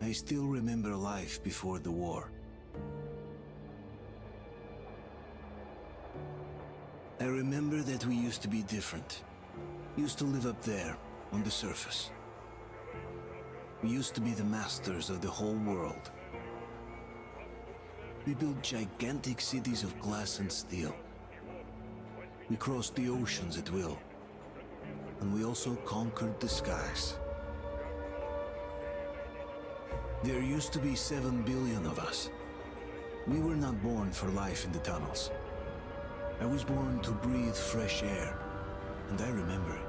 I still remember life before the war. I remember that we used to be different. Used to live up there, on the surface. We used to be the masters of the whole world. We built gigantic cities of glass and steel. We crossed the oceans at will. And we also conquered the skies. There used to be 7 billion of us. We were not born for life in the tunnels. I was born to breathe fresh air, and I remember it.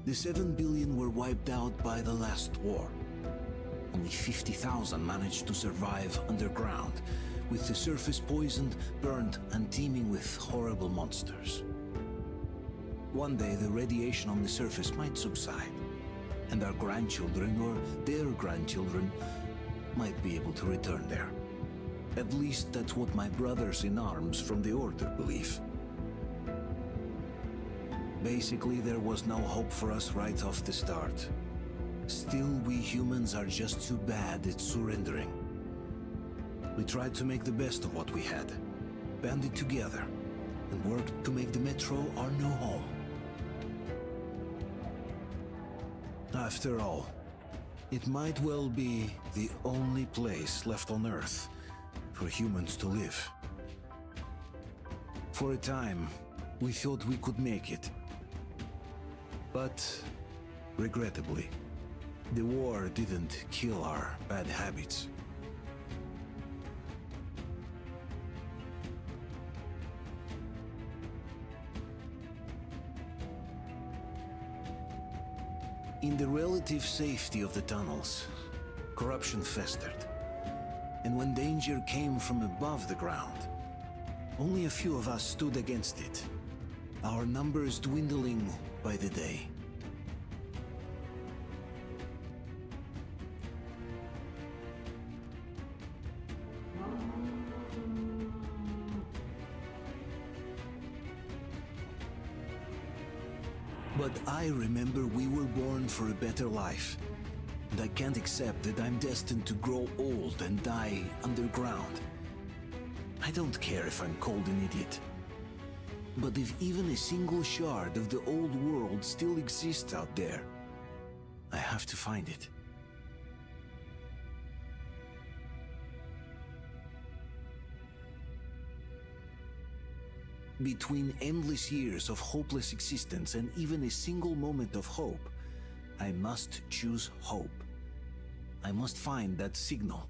The 7 billion were wiped out by the last war. Only 50,000 managed to survive underground, with the surface poisoned, burned, and teeming with horrible monsters. One day the radiation on the surface might subside, and our grandchildren or their grandchildren might be able to return there. At least that's what my brothers in arms from the Order believe. Basically, there was no hope for us right off the start. Still, we humans are just too bad at surrendering. We tried to make the best of what we had, banded together, and worked to make the Metro our new home. After all, it might well be the only place left on Earth for humans to live. For a time, we thought we could make it. But, regrettably, the war didn't kill our bad habits. In the relative safety of the tunnels, corruption festered. And when danger came from above the ground, only a few of us stood against it, our numbers dwindling by the day. But I remember we were born for a better life, and I can't accept that I'm destined to grow old and die underground. I don't care if I'm called an idiot. But if even a single shard of the old world still exists out there, I have to find it. Between endless years of hopeless existence and even a single moment of hope, I must choose hope. I must find that signal.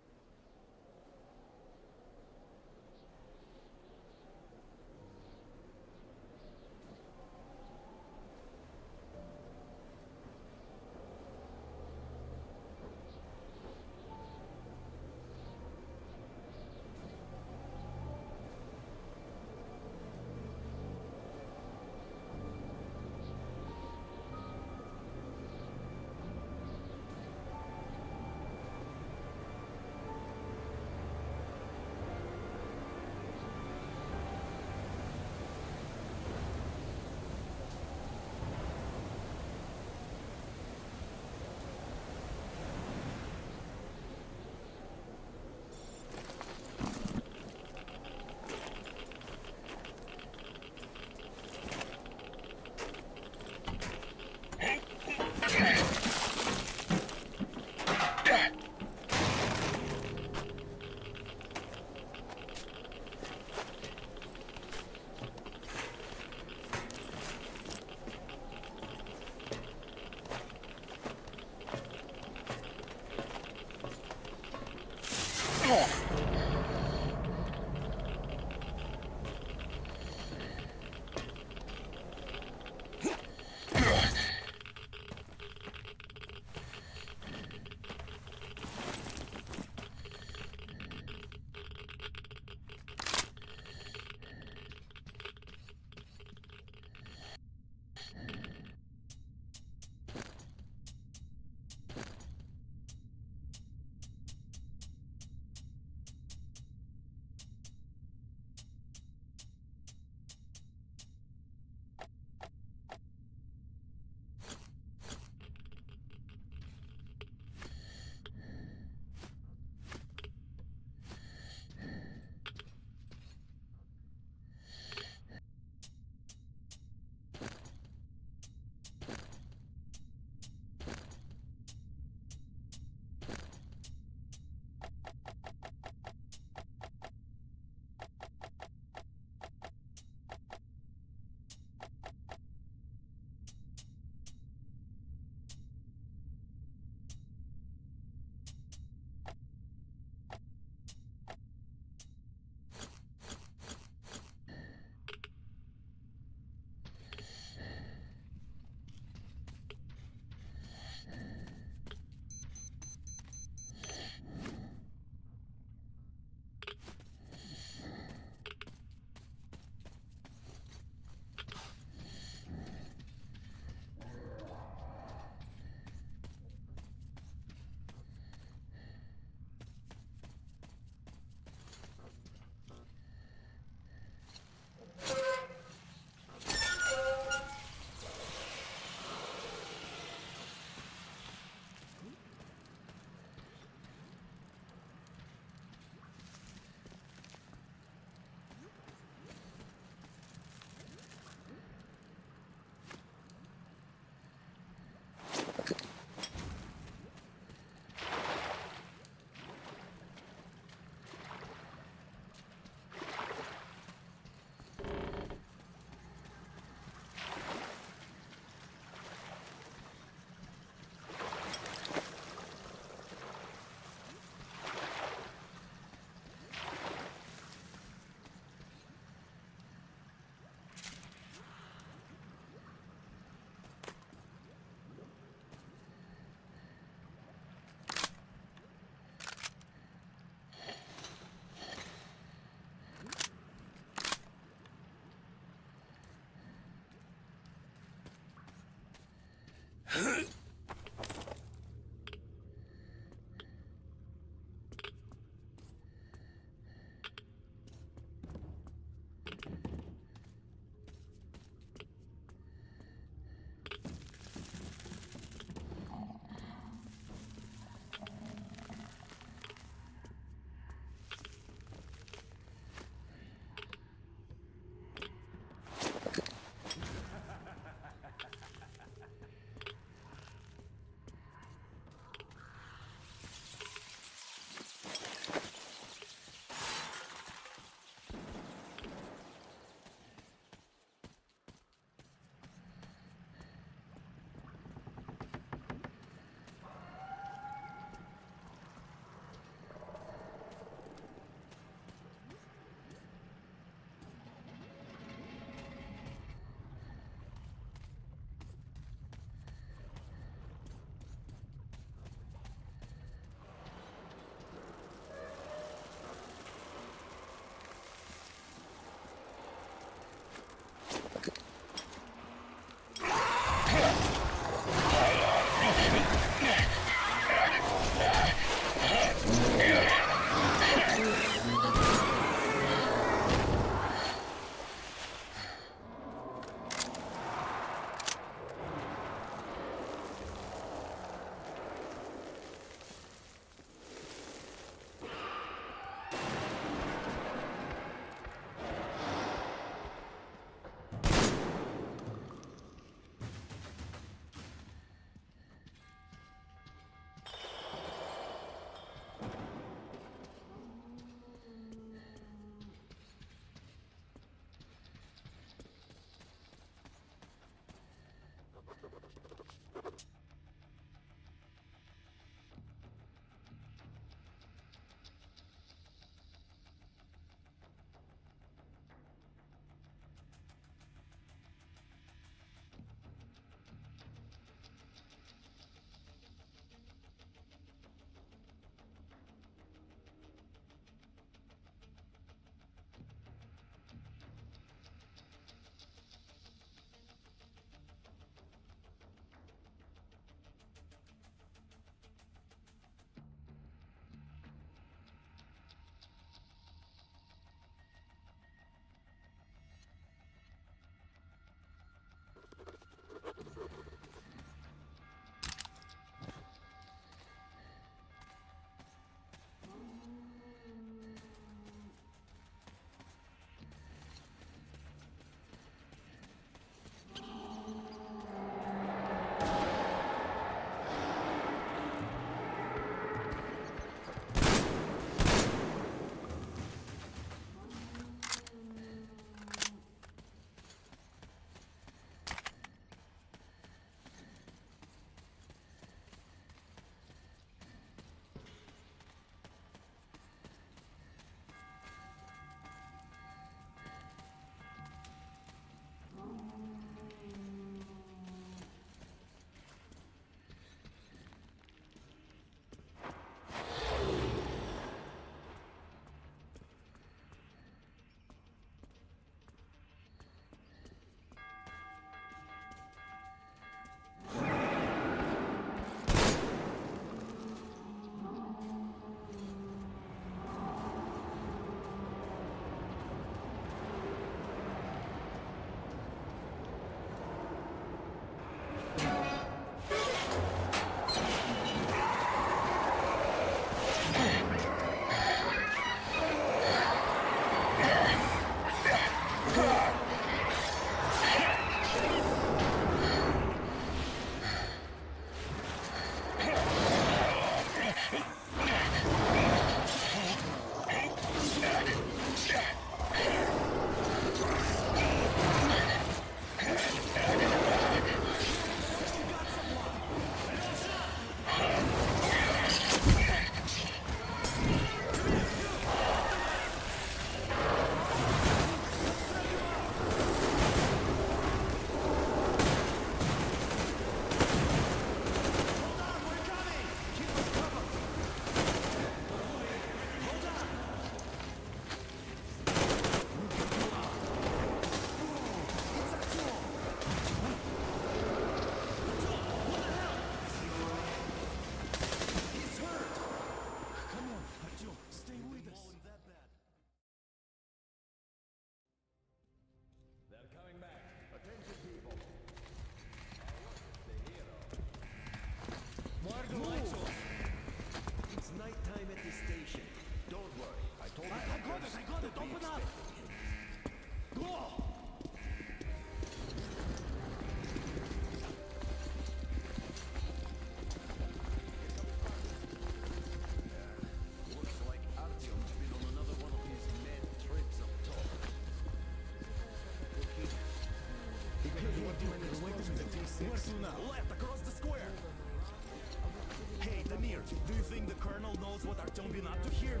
Colonel knows what Artyom been up to here?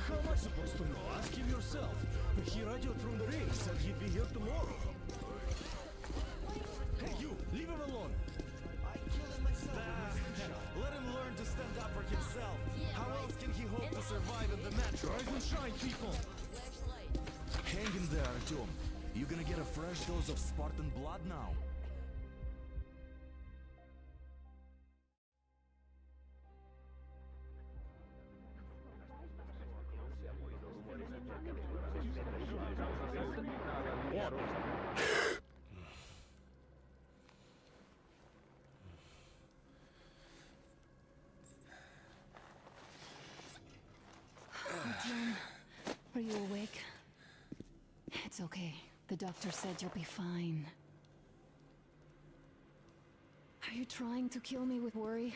How am I supposed to know? Ask him yourself. He radioed from the ring, said he'd be here tomorrow. Hey, you! Leave him alone! I killed him myself with my slingshot. Let him learn to stand up for himself. How else can he hope to survive in the metro? Rise and shine, people! Hang in there, Artyom. You gonna get a fresh dose of Spartan blood now. Artyom, are you awake? It's okay. The doctor said you'll be fine. Are you trying to kill me with worry?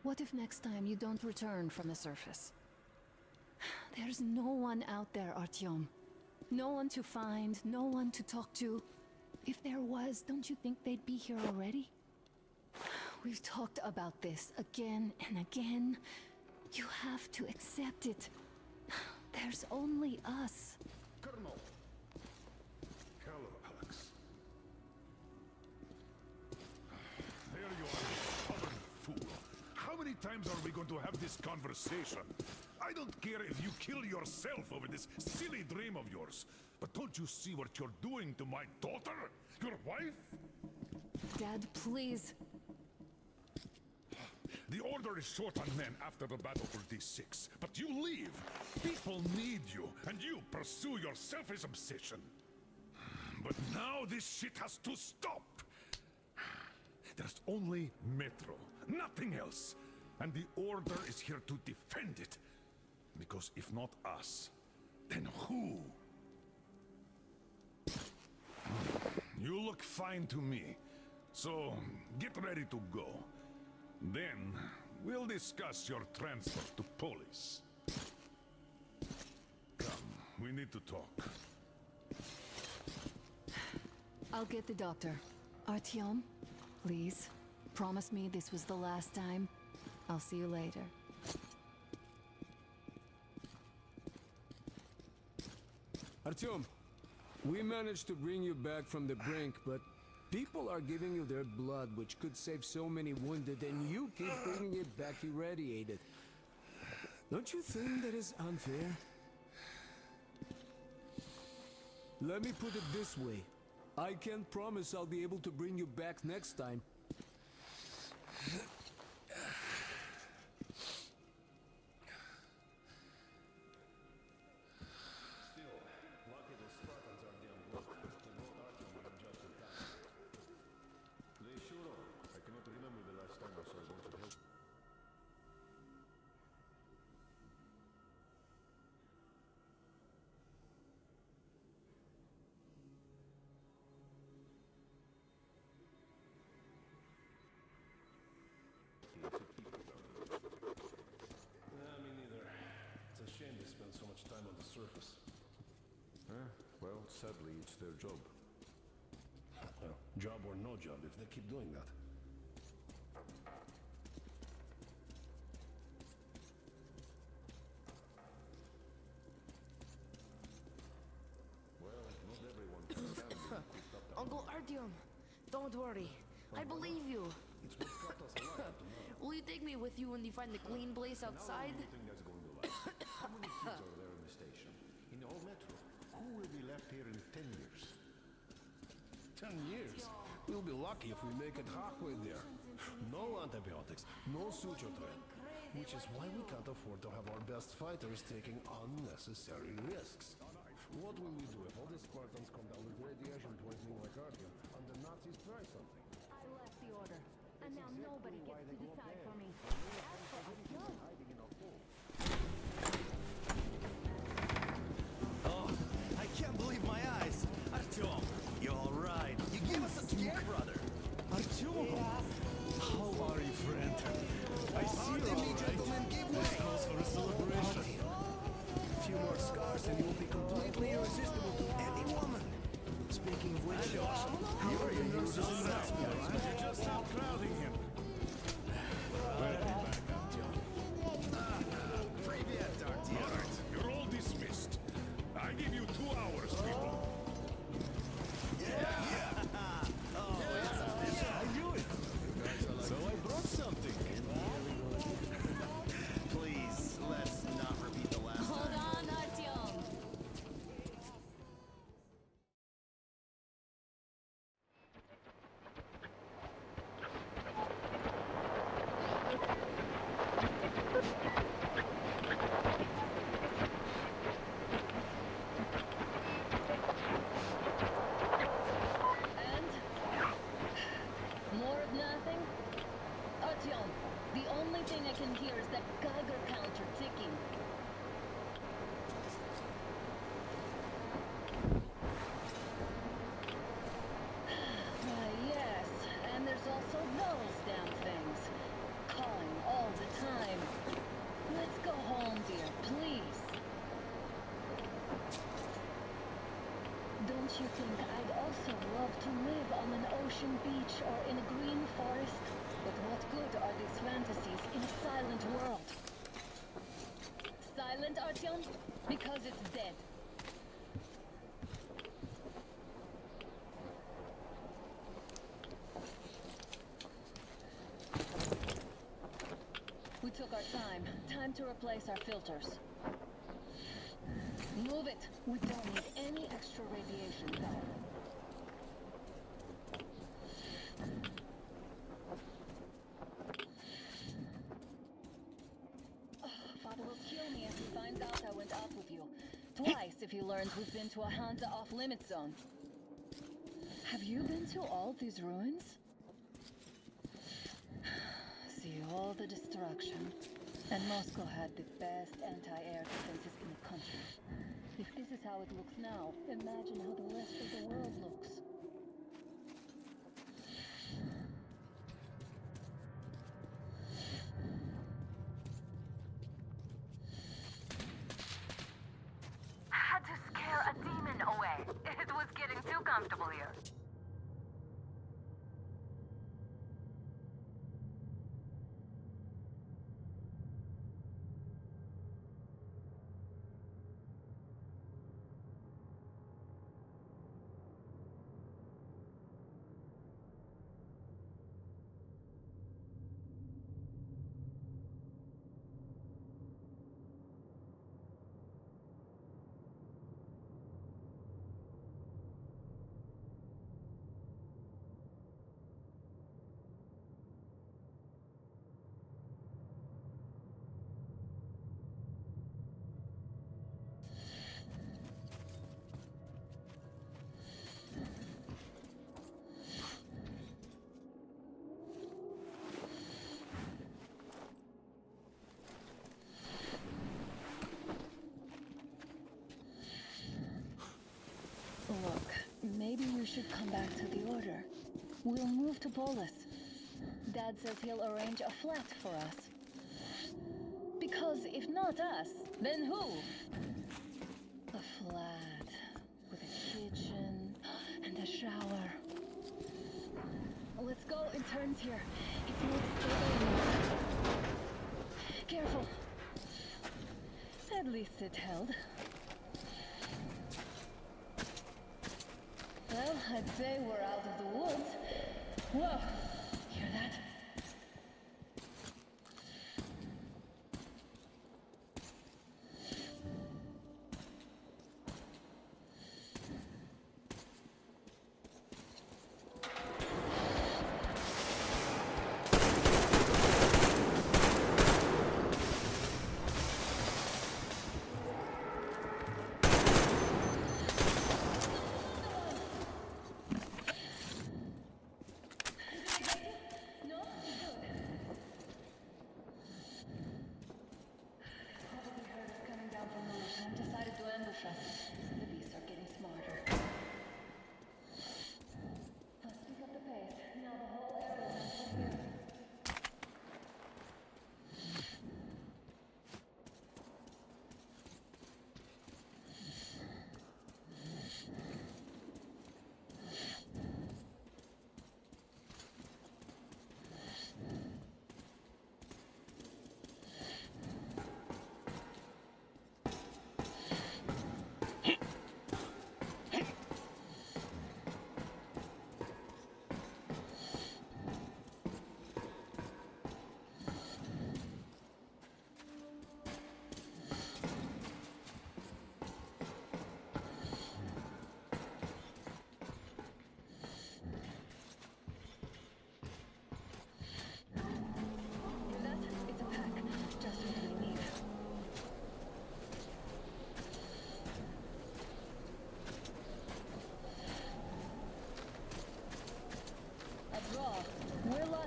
What if next time you don't return from the surface? There's no one out there, Artyom. No one to find, no one to talk to. If there was, don't you think they'd be here already? We've talked about this again and again. You have to accept it. There's only us. Colonel! Hello, Alex. There you are, you stubborn fool. How many times are we going to have this conversation? I don't care if you kill yourself over this silly dream of yours. But don't you see what you're doing to my daughter? Your wife? Dad, please. The Order is short on men after the battle for D6, but you leave. People need you, and you pursue your selfish obsession. But now this shit has to stop. There's only Metro, nothing else. And the Order is here to defend it. Because if not us, then who? You look fine to me. So, get ready to go. Then, we'll discuss your transfer to Polis. Come, we need to talk. I'll get the doctor. Artyom, please, promise me this was the last time. I'll see you later. Artyom, we managed to bring you back from the brink, but people are giving you their blood, which could save so many wounded, and you keep bringing it back irradiated. Don't you think that is unfair? Let me put it this way. I can't promise I'll be able to bring you back next time. Me neither. It's a shame they spend so much time on the surface. Well, sadly, it's their job. Well, job or no job, if they keep doing that. Well, not everyone can stand being cooped up. Uncle Artyom, don't worry. I believe you. It's what kept us alive to now. Will you take me with you when you find the clean place outside? How long do you think that's going to last? How many kids are there in the station? In the whole metro? Who will be left here in 10 years? 10 years. We'll be lucky if we make it halfway there. No antibiotics, no suture thread. Which is why we can't afford to have our best fighters taking unnecessary risks. What will we do if all the Spartans come down with radiation poisoning like Artyom and the Nazis try something? I left the order, and now nobody gets to decide for me. As for Artyom, Oh, I can't believe my eyes. Artyom, you're all right. You gave us a scare, brother. Artyom, how are you, friend? I see you're all right. This calls for a celebration. A few more scars and you will be completely irresistible to any woman. Speaking of which, you're your nurse's announcement. You just stop crowding him. We'll be back. Artyom, the only thing I can hear is that Geiger counter ticking. Why, yes, and there's also those damn things. Calling all the time. Let's go home, dear, please. Don't you think I'd also love to live on an ocean beach or in a green forest? But what good are these fantasies in a silent world? Silent, Artyom? Because it's dead. We took our time. Time to replace our filters. Move it! We don't need any extra radiation power. Father will kill me if he finds out I went out with you. Twice if he learns we've been to a Hansa off-limit zone. Have you been to all these ruins? See all the destruction. And Moscow had the best anti-air defenses in the country. If this is how it looks now, imagine how the rest of the world looks. Had to scare a demon away. It was getting too comfortable here. Look, maybe you should come back to the Order. We'll move to Polis. Dad says he'll arrange a flat for us. Because if not us, then who? A flat with a kitchen and a shower. Let's go, it turns here. It's more stable enough. Careful. At least it held. Well, I'd say we're out of the woods. Whoa! Hear that? No?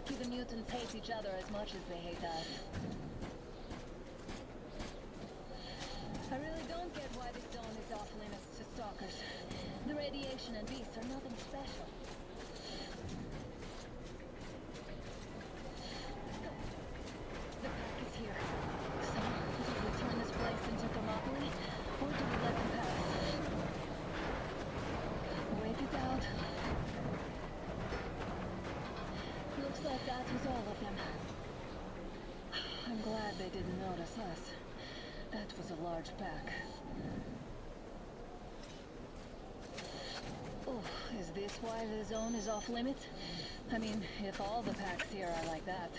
Lucky the mutants hate each other as much as they hate us. I really don't get why this zone is off limits to stalkers. The radiation and beasts are nothing special. The pack is here. So, do we turn this place into Thermopylae, or do we let them pass? Wait it out. Looks like that was all of them. I'm glad they didn't notice us. That was a large pack. Oh, is this why the zone is off limits? I mean, if all the packs here are like that.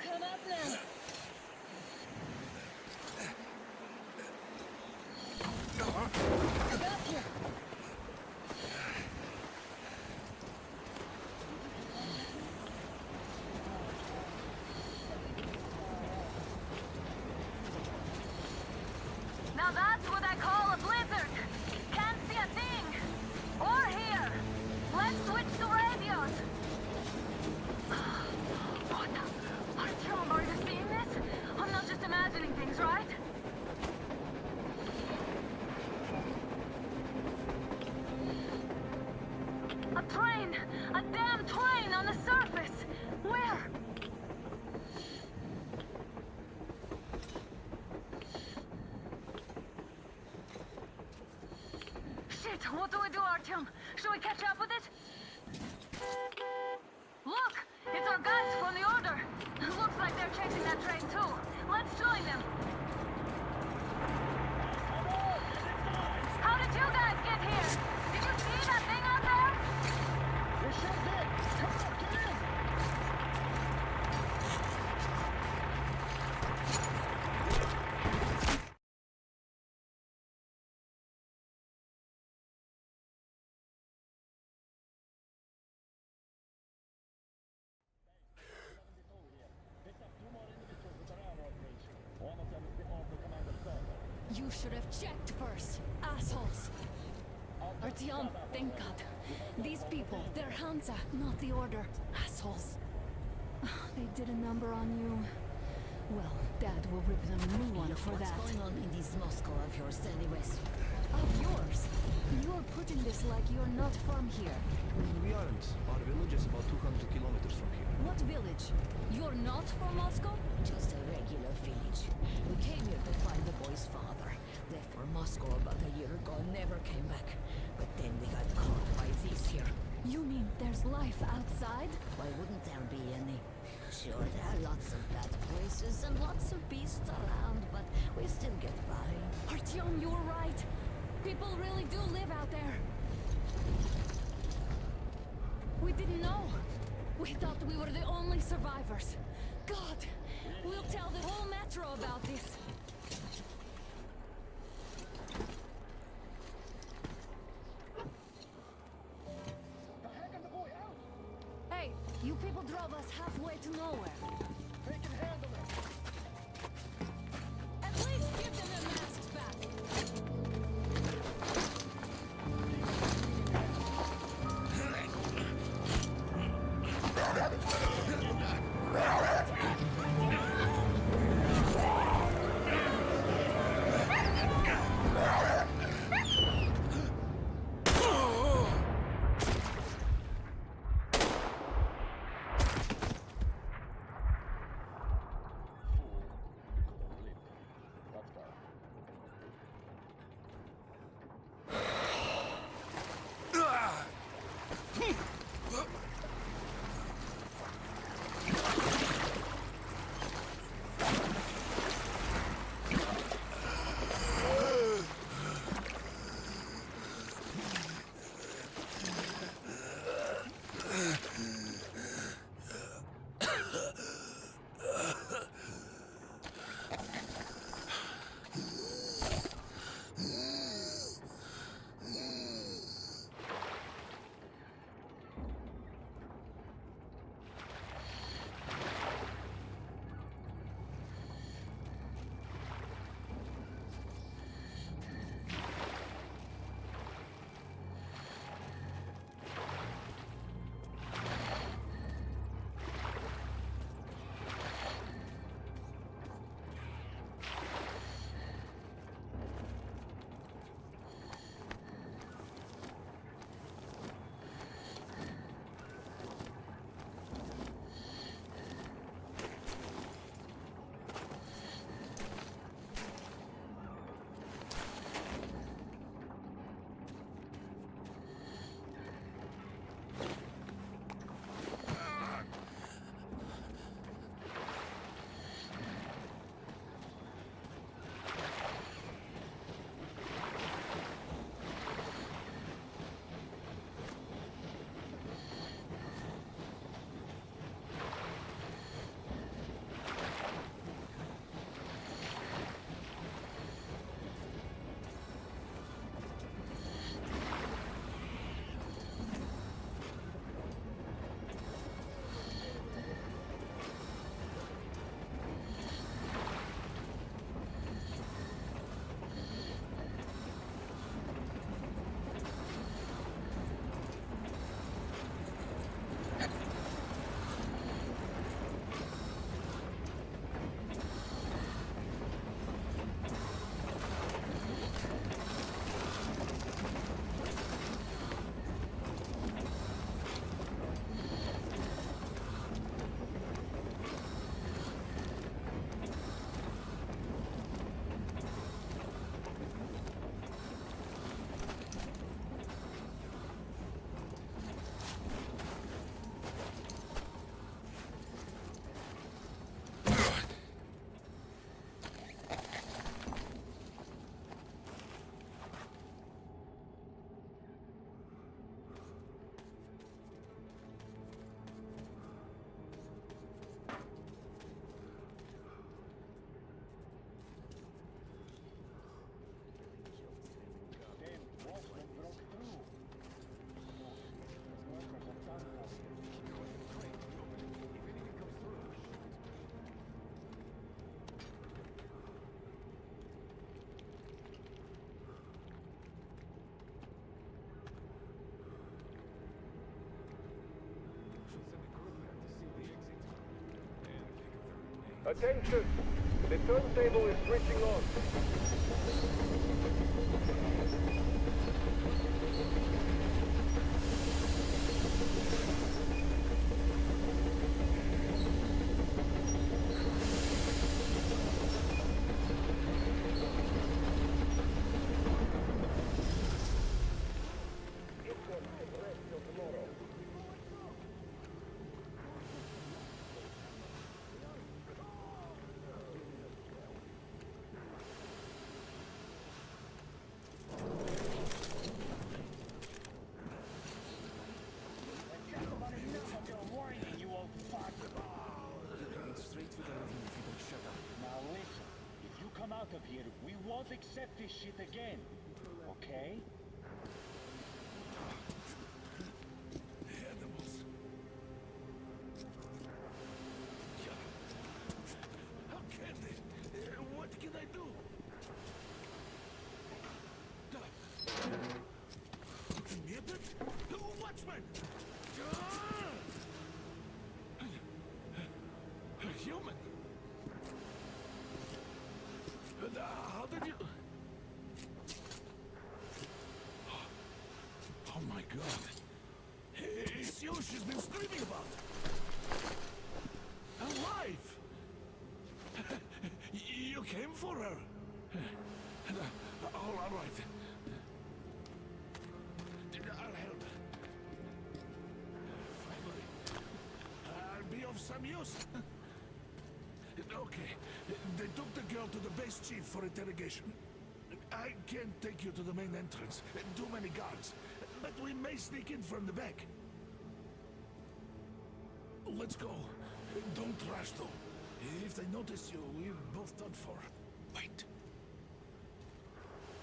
Come up now. I got you. Now that's what I call a blizzard. Can't see a thing. Or hear. Let's switch to radios. What the? Artyom, are you seeing this? I'm not just imagining things, right? A train! A damn train on the surface! Where? Shit, what do we do, Artyom? Should we catch up with it? Look! It's our guys from the Order! Looks like they're chasing that train too. Let's join them! How did you guys get here? Did you see that thing out there? We sure did! Come on, get in! You should have checked first, assholes. Artyom, thank God. These people, they're Hansa, not the Order. Assholes. They did a number on you. Well, Dad will rip them a new one for that. What's going on in this Moscow of yours anyways? Of yours? You're putting this like you're not from here. We aren't. Our village is about 200 kilometers from here. What village? You're not from Moscow? Just a regular village. We came here to find the boy's father. Left for Moscow about a year ago and never came back. But then we got caught by these here. You mean there's life outside? Why wouldn't there be any? Sure, there are lots of bad places and lots of beasts around, but we still get by. Artyom, you're right. People really do live out there. We didn't know. We thought we were the only survivors. God, we'll tell the whole metro about this. Hey, you people drove us halfway to nowhere. They can handle it! At least give them their masks back. Attention! The turntable is switching on. Out of here, we won't accept this shit again. Okay? Animals. How can they? What can I do? Mutant? Watchman! A human? How did you... Oh my god. It's you she's been screaming about. Alive! You came for her. All right. I'll help. Finally. I'll be of some use. Okay, they took the girl to the base chief for interrogation. I can't take you to the main entrance. Too many guards. But we may sneak in from the back. Let's go. Don't rush, though. If they notice you, we're both done for. Wait.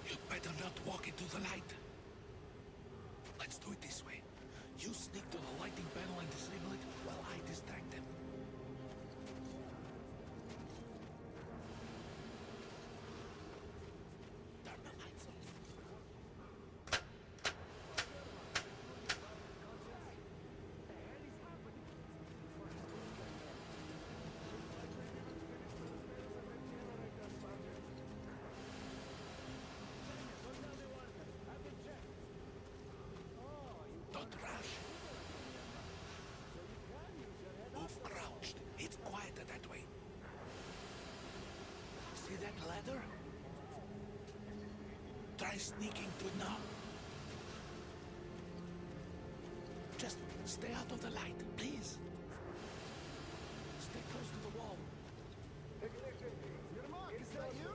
You better not walk into the light. Let's do it this way. You sneak to the lighting panel and disable it while I distract them. Don't rush. Move crouched. It's quieter that way. See that ladder? Try sneaking to it now. Just stay out of the light, please. Stay close to the wall. Yermak, is that you?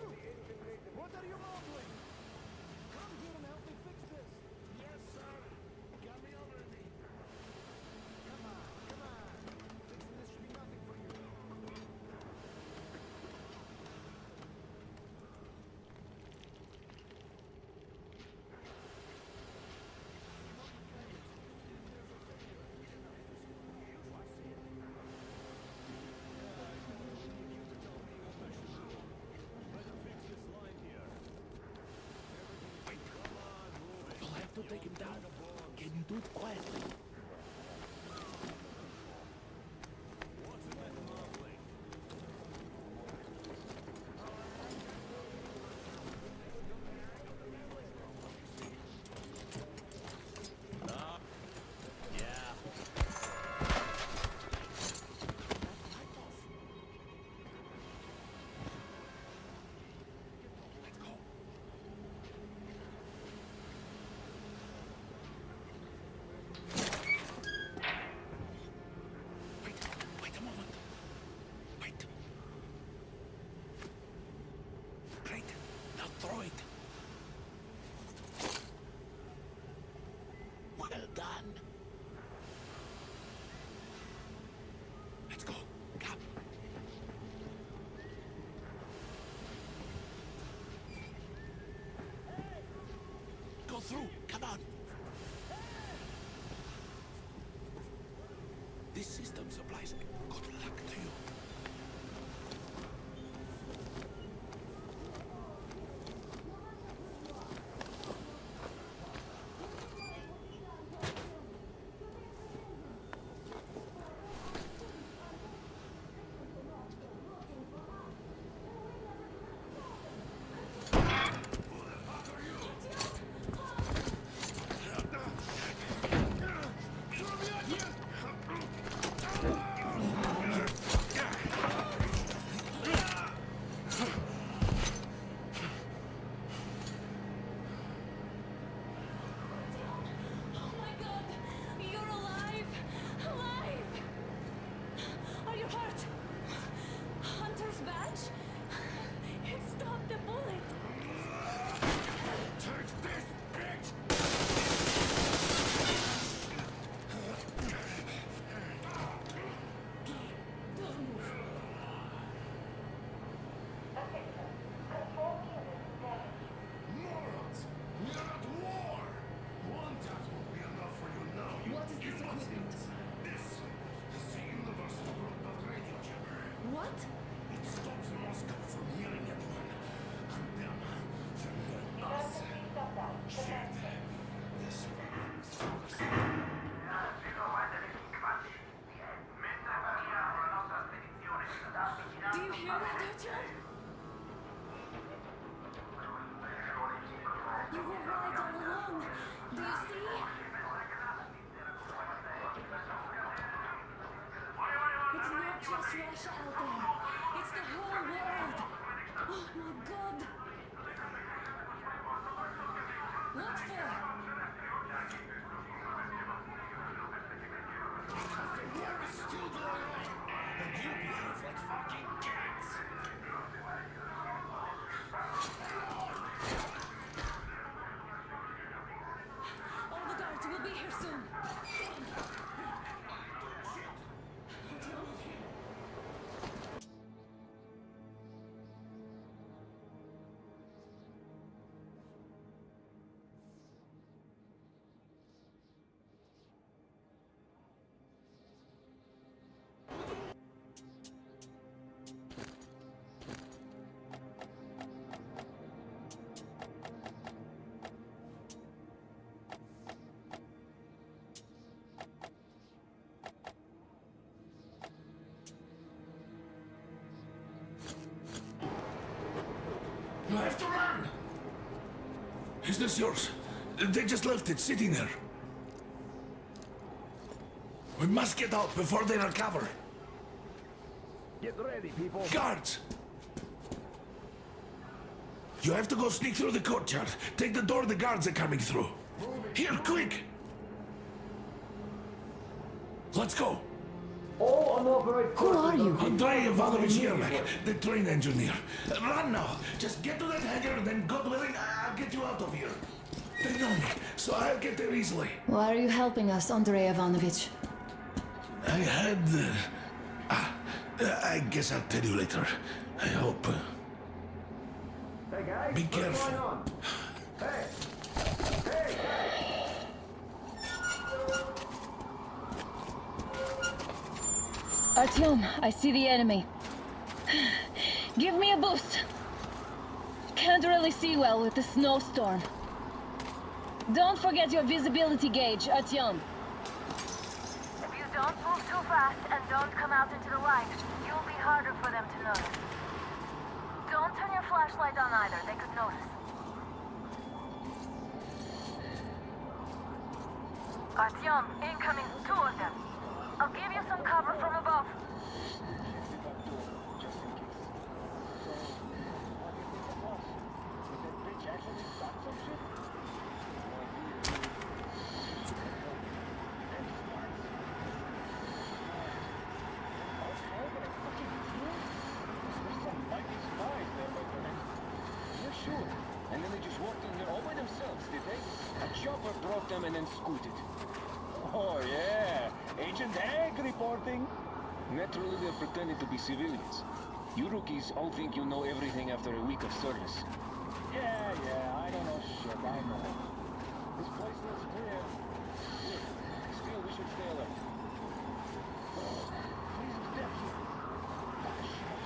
What are you mumbling? Come here and help me fix this. Yes, sir. Got me already. Come on. Fixing this should be nothing for you. You'll have to take him down. Can you do it quietly? Wait a moment. Wait. Great. Now throw it. Well done. Let's go. Come. Go through. Come on. This system supplies good luck to you. What? It stops Moscow from hearing anyone, and them from hearing us. Shit. This fucking sucks. Do you hear that, Artyom? You were right all along. Do you see? It's not just Russia out there. It's the whole world. Oh my God. What for? The war is still going on, and you behave like fucking cats. All the guards will be here soon. You have to run! Is this yours? They just left it sitting there. We must get out before they recover. Get ready, people. Guards! You have to go sneak through the courtyard. Take the door the guards are coming through. Here, quick! Let's go. All unauthorized. Who are you? Andrei Ivanovich Yermak, the train engineer. Run now. Just get to that hangar, then God willing, I'll get you out of here. They know me, so I'll get there easily. Why are you helping us, Andrei Ivanovich? I had... I guess I'll tell you later. I hope. Hey guys, Be what's careful. going on? Hey! Hey, guys! Artyom, I see the enemy. Give me a boost. Can't really see well with the snowstorm. Don't forget your visibility gauge, Artyom. If you don't move too fast and don't come out into the light, you'll be harder for them to notice. Don't turn your flashlight on either, they could notice. Artyom, incoming, 2 of them. I'll give you some cover from above. Sure. And then they just walked in here all by themselves, did they? A chopper broke them and then scooted. Oh, yeah. Agent Egg reporting. Naturally, they're pretending to be civilians. You rookies all think you know everything after a week of service. Yeah, I don't know shit, I know. This place looks clear. Good. Still, we should stay alert. Please step here. Ah, shit.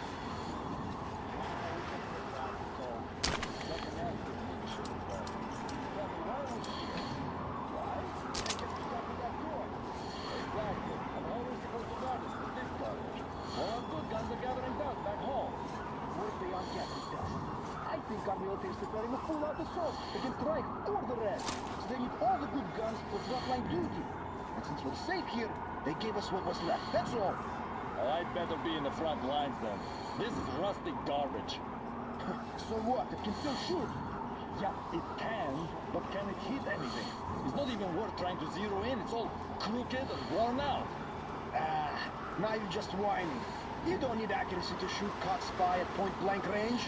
I think our military is preparing a full-out assault against Reich or the rest. So they need all the good guns for frontline duty. And since we're safe here, they gave us what was left. That's all. Well, I'd better be in the front lines then. This is rustic garbage. So what? It can still shoot. Yeah, it can, but can it hit anything? It's not even worth trying to zero in. It's all crooked and worn out. Ah, now you're just whining. You don't need accuracy to shoot caught spy at point-blank range.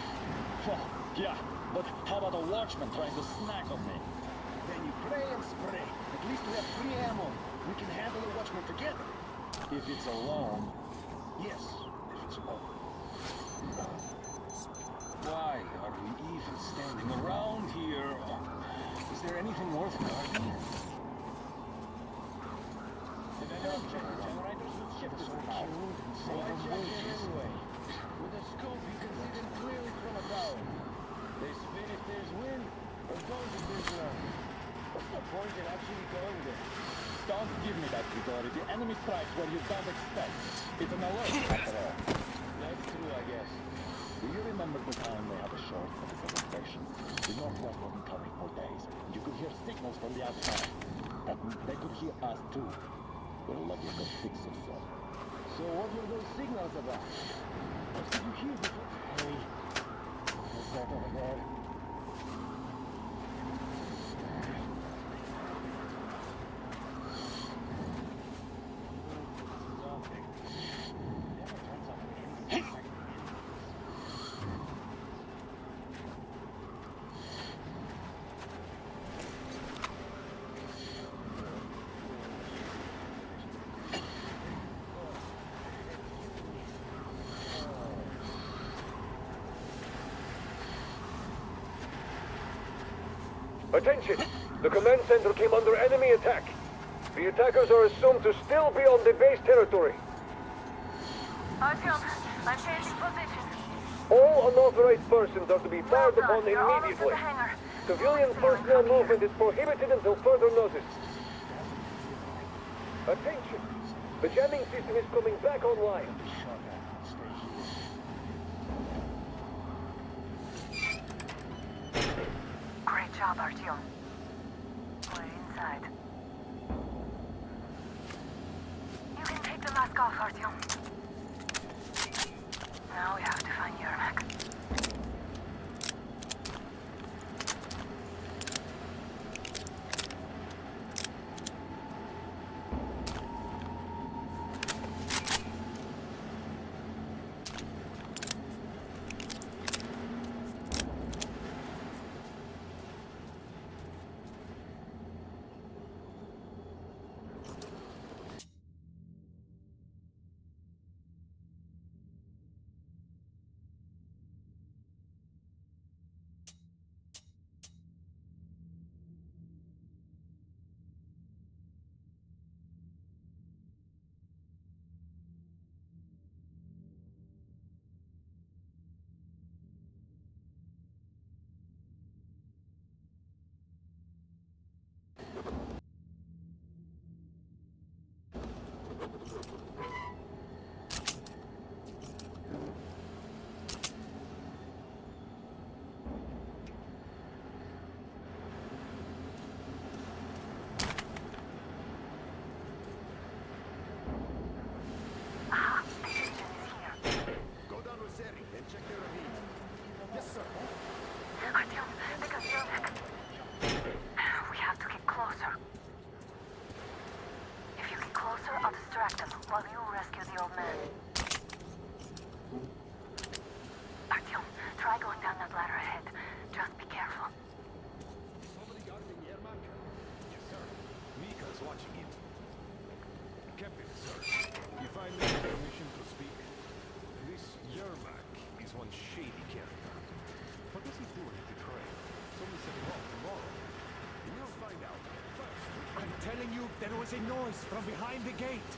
Well, yeah, but how about a watchman trying to snack on me? Then you pray and spray. At least we have free ammo. We can handle the watchman together. If it's alone. Yes, if it's alone. Why are we even standing around here? Is there anything worth guarding? Generators will shift us all killed and save them wages. Anyway. With a scope, you can see them clearly from a tower. They spin if there's wind, or don't if there's none. What's the point in actually going there? Don't give me that, Vittori. The enemy strikes where you don't expect. It's an alert, after all. That's true, I guess. Do you remember the time they had a short infection? The Northwest wasn't coming for days. You could hear signals from the outside. That means they could hear us too. We're lucky to fix us some. So what were those signals about? What did you hear before? Hey, what's that over there? Attention! The command center came under enemy attack. The attackers are assumed to still be on the base territory. Artyom, I'm changing position. All unauthorized persons are to be fired Well upon done. You're almost at immediately. the hangar. Civilian personnel movement is prohibited until further notice. Attention! The jamming system is coming back online. Great job, Artyom. We're inside. You can take the mask off, Artyom. Now we have to find Yermak. Artyom, they got Yermak. We have to get closer. If you get closer, I'll distract them while you rescue the old man. Artyom, try going down that ladder ahead. Just be careful. Somebody got in Yermak? Yes, sir. Mika's watching him. Captain, sir, you find me permission to speak? This Yermak is one shady character. What does he do in Ukraine? Somebody set him off tomorrow. We'll find out. First, I'm telling you, there was a noise from behind the gate.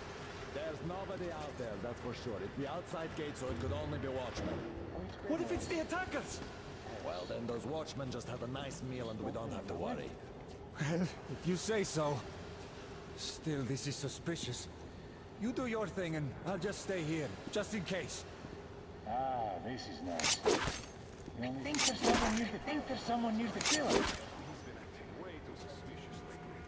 There's nobody out there, that's for sure. It's the outside gate, so it could only be watchmen. What if it's the attackers? Well, then those watchmen just had a nice meal and we don't have to worry. Well, if you say so. Still, this is suspicious. You do your thing and I'll just stay here, just in case. Ah, this is nice. I think there's someone near the killer. he's been acting way too suspicious lately.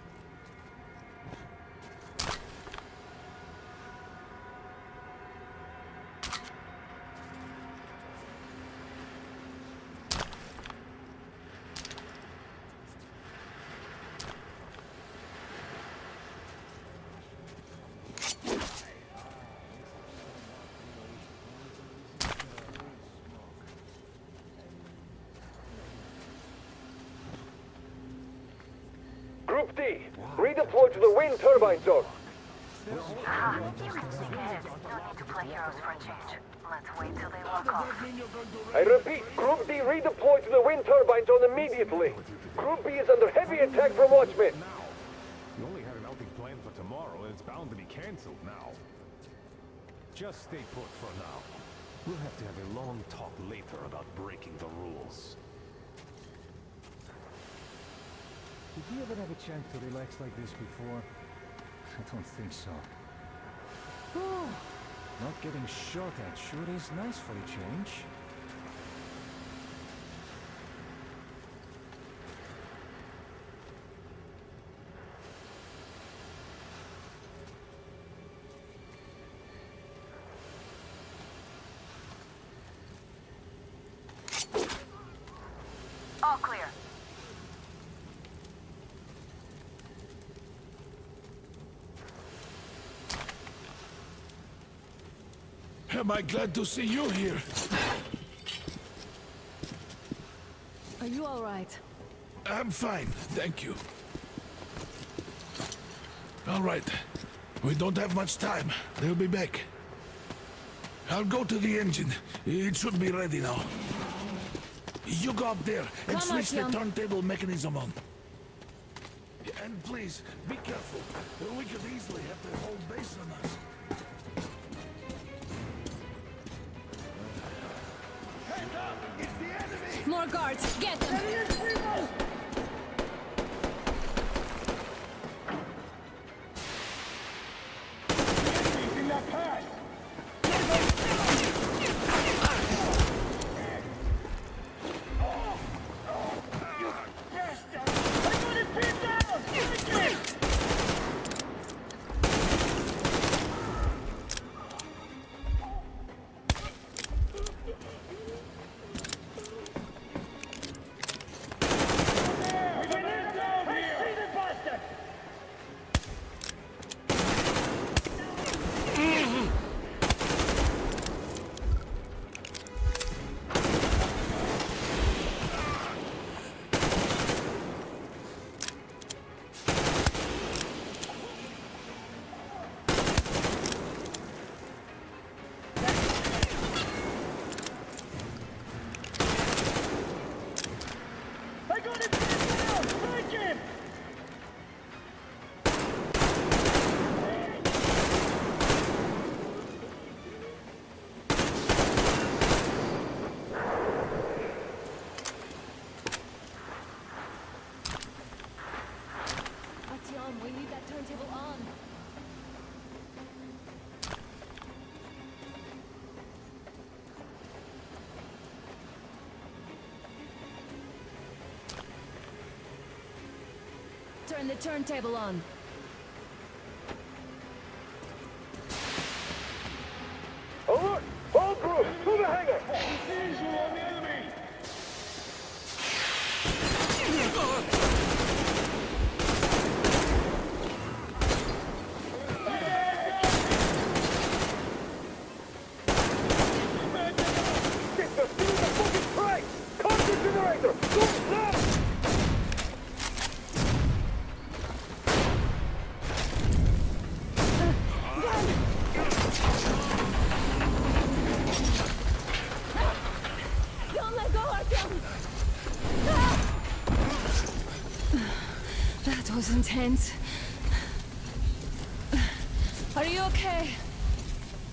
Group D, redeploy to the wind turbine zone. Aha, you can sneak ahead. No need to play heroes for a change. Let's wait till they walk off. I repeat, Group D redeploy to the wind turbine zone immediately. Group B is under heavy attack from watchmen. Now, you only had an outing planned for tomorrow, and it's bound to be cancelled now. Just stay put for now. We'll have to have a long talk later about breaking the rules. Did you ever have a chance to relax like this before? I don't think so. Not getting shot at sure is nice for a change. All clear. Am I glad to see you here? Are you all right? I'm fine, thank you. All right. We don't have much time. They'll be back. I'll go to the engine. It should be ready now. You go up there and Come on, switch the Tian. turntable mechanism on. And please, be careful. We could easily have the whole base on us. Heads up! It's the enemy! More guards! Get them! In that pass! Artyom, we need that turntable on. Turn the turntable on. Alert! All crew, to the hangar! Visual on the enemy! Victor, steal the fucking train! Cargo generator! Go now! Don't let go, Artyom! That was intense. Are you okay?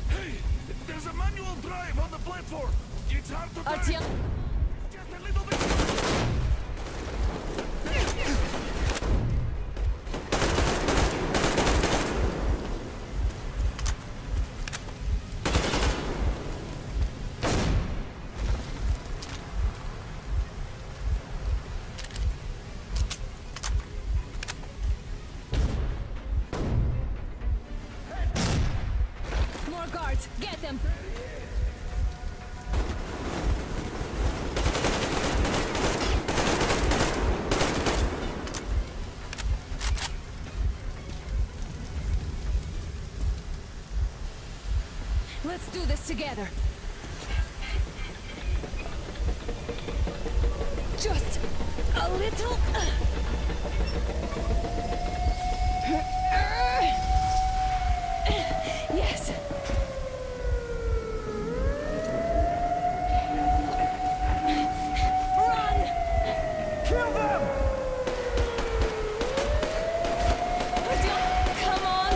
Hey! There's a manual drive on the platform! It's hard to drive! Artyom! Just a little bit... More guards! Get them! Let's do this together. Just a little. Yes. Run! Kill them! Come on!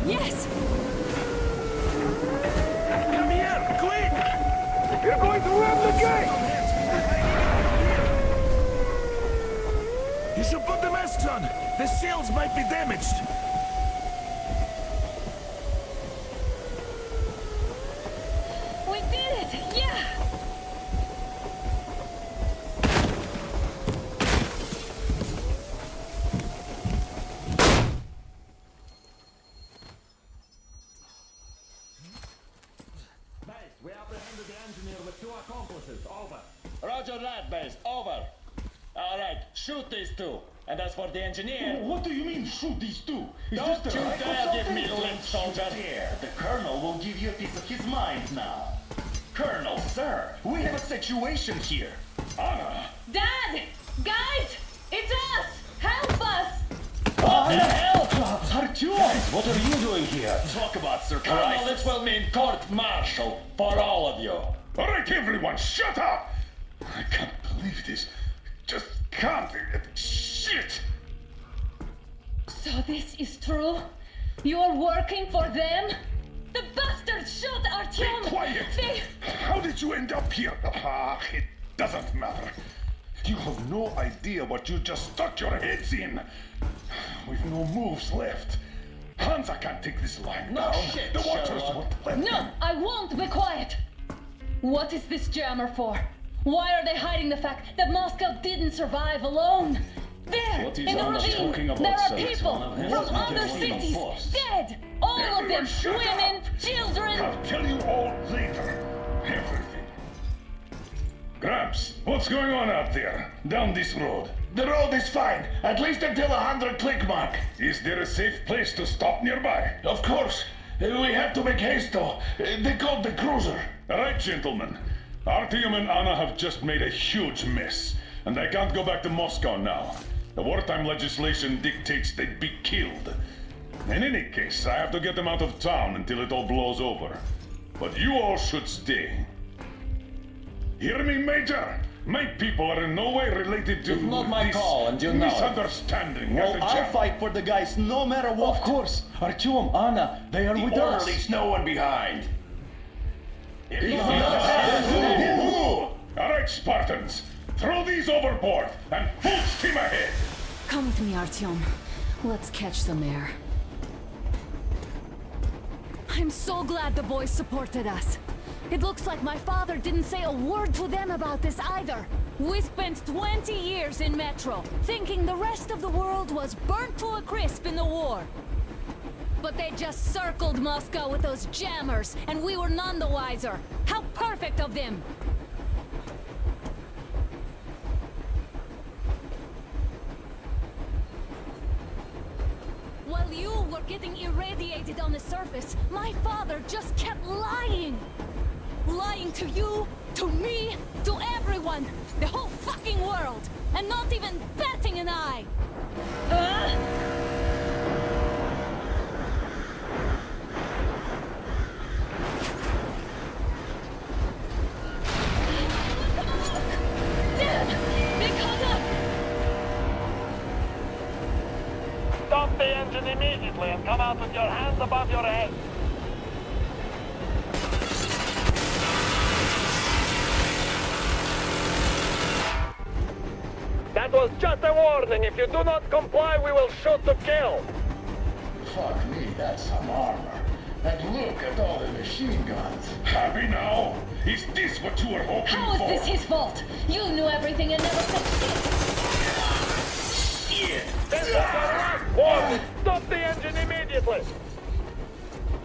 Yes! ram the gate! You should put the masks on. The seals might be damaged. We did it! Yeah! We apprehended the engineer with 2 accomplices. Over. Roger that, base. Over. All right, shoot these 2. And as for the engineer... What do you mean, shoot these 2? Is Don't this the you right dare or give me something? lip, soldier. Here, the Colonel will give you a piece of his mind now. Colonel, sir, we have a situation here. Anna! Dad! Guys! It's us! Help us! What the hell? Artyom! What are you doing here? Talk about surprise. Colonel, this will mean court-martial for all of you. All right, everyone, shut up! I can't believe this. Just can't. Shit! So this is true? You're working for them? The bastards shot Artyom! Be quiet! They... How did you end up here? Ah, it doesn't matter. You have no idea what you just stuck your heads in. We've no moves left. Hansa can't take this line No down. shit, The Watchers Sherlock. won't let No, them. I won't be quiet! What is this jammer for? Why are they hiding the fact that Moscow didn't survive alone? There, What is in the Anna ravine, talking about, there are sir? people One of his from not other just even cities, forced. dead! All of Everyone them, shut up! women, children! I'll tell you all later. Everything. Gramps, what's going on out there? Down this road? The road is fine, at least until 100 click mark. Is there a safe place to stop nearby? Of course. We have to make haste though. They called the cruiser. All right, gentlemen. Artyom and Anna have just made a huge mess, and they can't go back to Moscow now. The wartime legislation dictates they'd be killed. In any case, I have to get them out of town until it all blows over. But you all should stay. Hear me, Major? My people are in no way related to It's not my this call, and you know it. misunderstanding. Well, at the I'll jam- fight for the guys no matter what. Of course. Artyom, Anna, they are The with us. orderlies, no one behind. All right, Spartans. Throw these overboard and full steam ahead. Come with me, Artyom. Let's catch some air. I'm so glad the boys supported us. It looks like my father didn't say a word to them about this either. We spent 20 years in Metro, thinking the rest of the world was burnt to a crisp in the war. But they just circled Moscow with those jammers, and we were none the wiser. How perfect of them! While you were getting irradiated on the surface, my father just kept lying! Lying to you, to me, to everyone! The whole fucking world! And not even batting an eye! Dad! They caught up! Stop the engine immediately and come out with your hands above your head. That was just a warning. If you do not comply, we will shoot to kill. Fuck me, that's some armor. And look at all the machine guns. Happy now? Is this what you were hoping How is for? this his fault? You knew everything and never said shit! This is your last warning. Stop the engine immediately.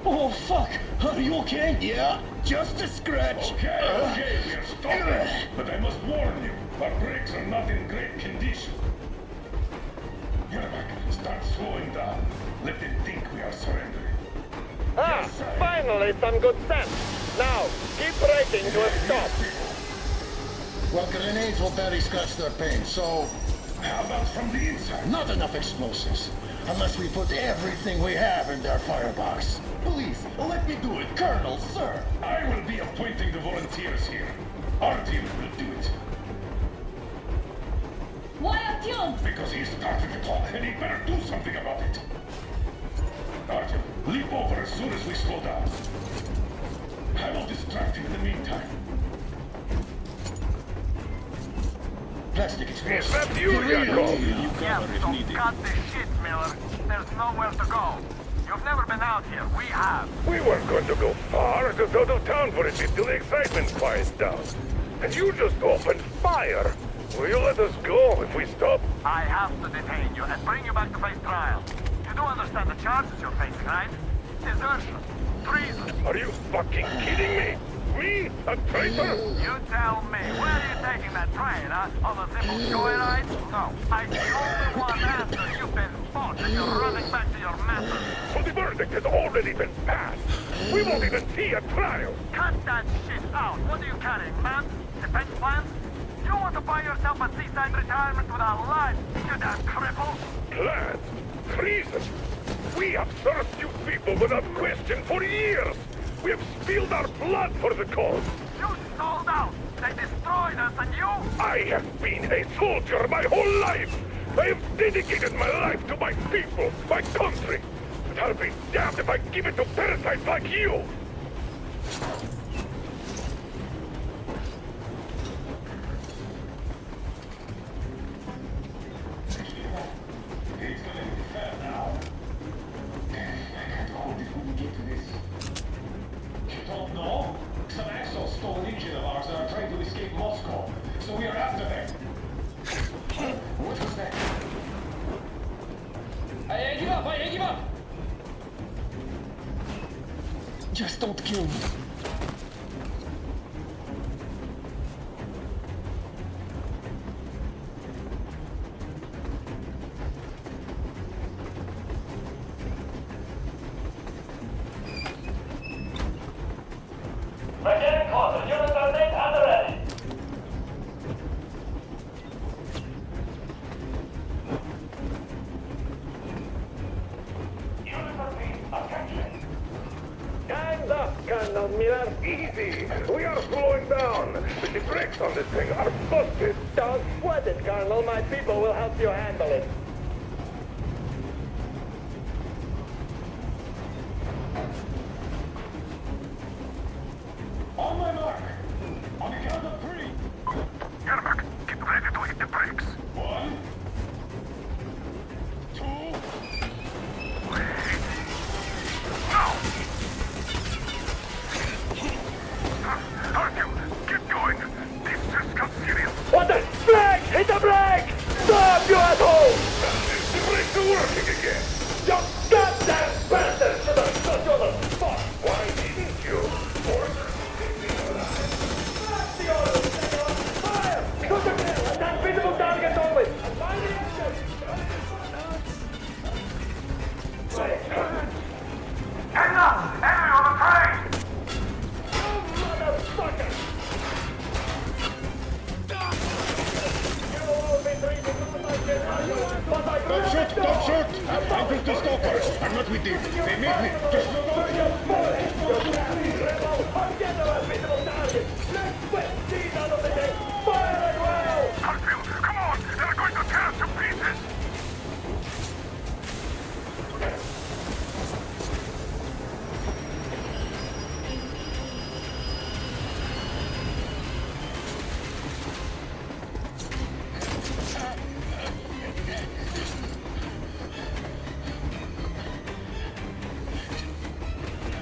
Oh, fuck! Are you okay? Yeah, just a scratch. Okay, we're stopping. But I must warn you, our brakes are not in great condition. Yermak, start slowing down. Let them think we are surrendering. Ah, finally some good sense. Now, keep braking to a stop. Well, grenades will barely scratch their paint, so... How about from the inside? Not enough explosives. Unless we put everything we have in their firebox. Please, let me do it, Colonel, sir. I will be appointing the volunteers here. Our team will do it. Why Artyom? Because he started the talk, and he better do something about it. Artyom, leap over as soon as we slow down. I will distract him in the meantime. plastic explosives. Is that you, Yakov? You cover if needed. Cut the shit, Miller. There's nowhere to go. You've never been out here. We have. We weren't going to go far, just out of town for a bit till the excitement quiets down. And you just opened fire. Will you let us go if we stop? I have to detain you and bring you back to face trial. You do understand the charges you're facing, right? Desertion. Treason. Are you fucking kidding me? Me? A traitor? You tell me. Where are you taking that train, huh? On a simple joyride? No. I'm the only one after you've been fought and you're running back to your master. So the verdict has already been passed. We won't even see a trial. Cut that shit out. What are you carrying, man? Defense plans? You want to buy yourself a seaside retirement without life, you damn cripple? Plans? Treason? We have served you people without question for years. We have spilled our blood for the cause. You sold out. They destroyed us and you? I have been a soldier my whole life. I have dedicated my life to my people, my country. But I'll be damned if I give it to parasites like you. No. Some assholes stole an engine of ours and are trying to escape Moscow. So we are after them. What was that? I give up! I give up! Just don't kill me. Lieutenant Carter, units are made and ready. Units are being attention. Hands up, Colonel Miller. Easy. We are slowing down. But the brakes on this thing are busted. Don't sweat it, Colonel. My people will help you handle it. On my mark. On the count of 3. Yermak, get ready to hit the brakes. 1, 2. Now! Artyom, get going. This just got serious. What the? Brake! Hit the brake! Stop, you asshole! The brakes are working again. You goddamn bastard! Should have shot you on the spot! Why didn't you? Blast the oil! Fire! Shoot the kill! Attack visible target always! Find the exit! Hang on! Enemy on the train! You motherfucker! You will be treated like this, but I Don't shoot! Don't shoot! I'm with the stalkers. I'm not with them. They make me. Just look out. Harfield, come on! They're going to tear us to pieces!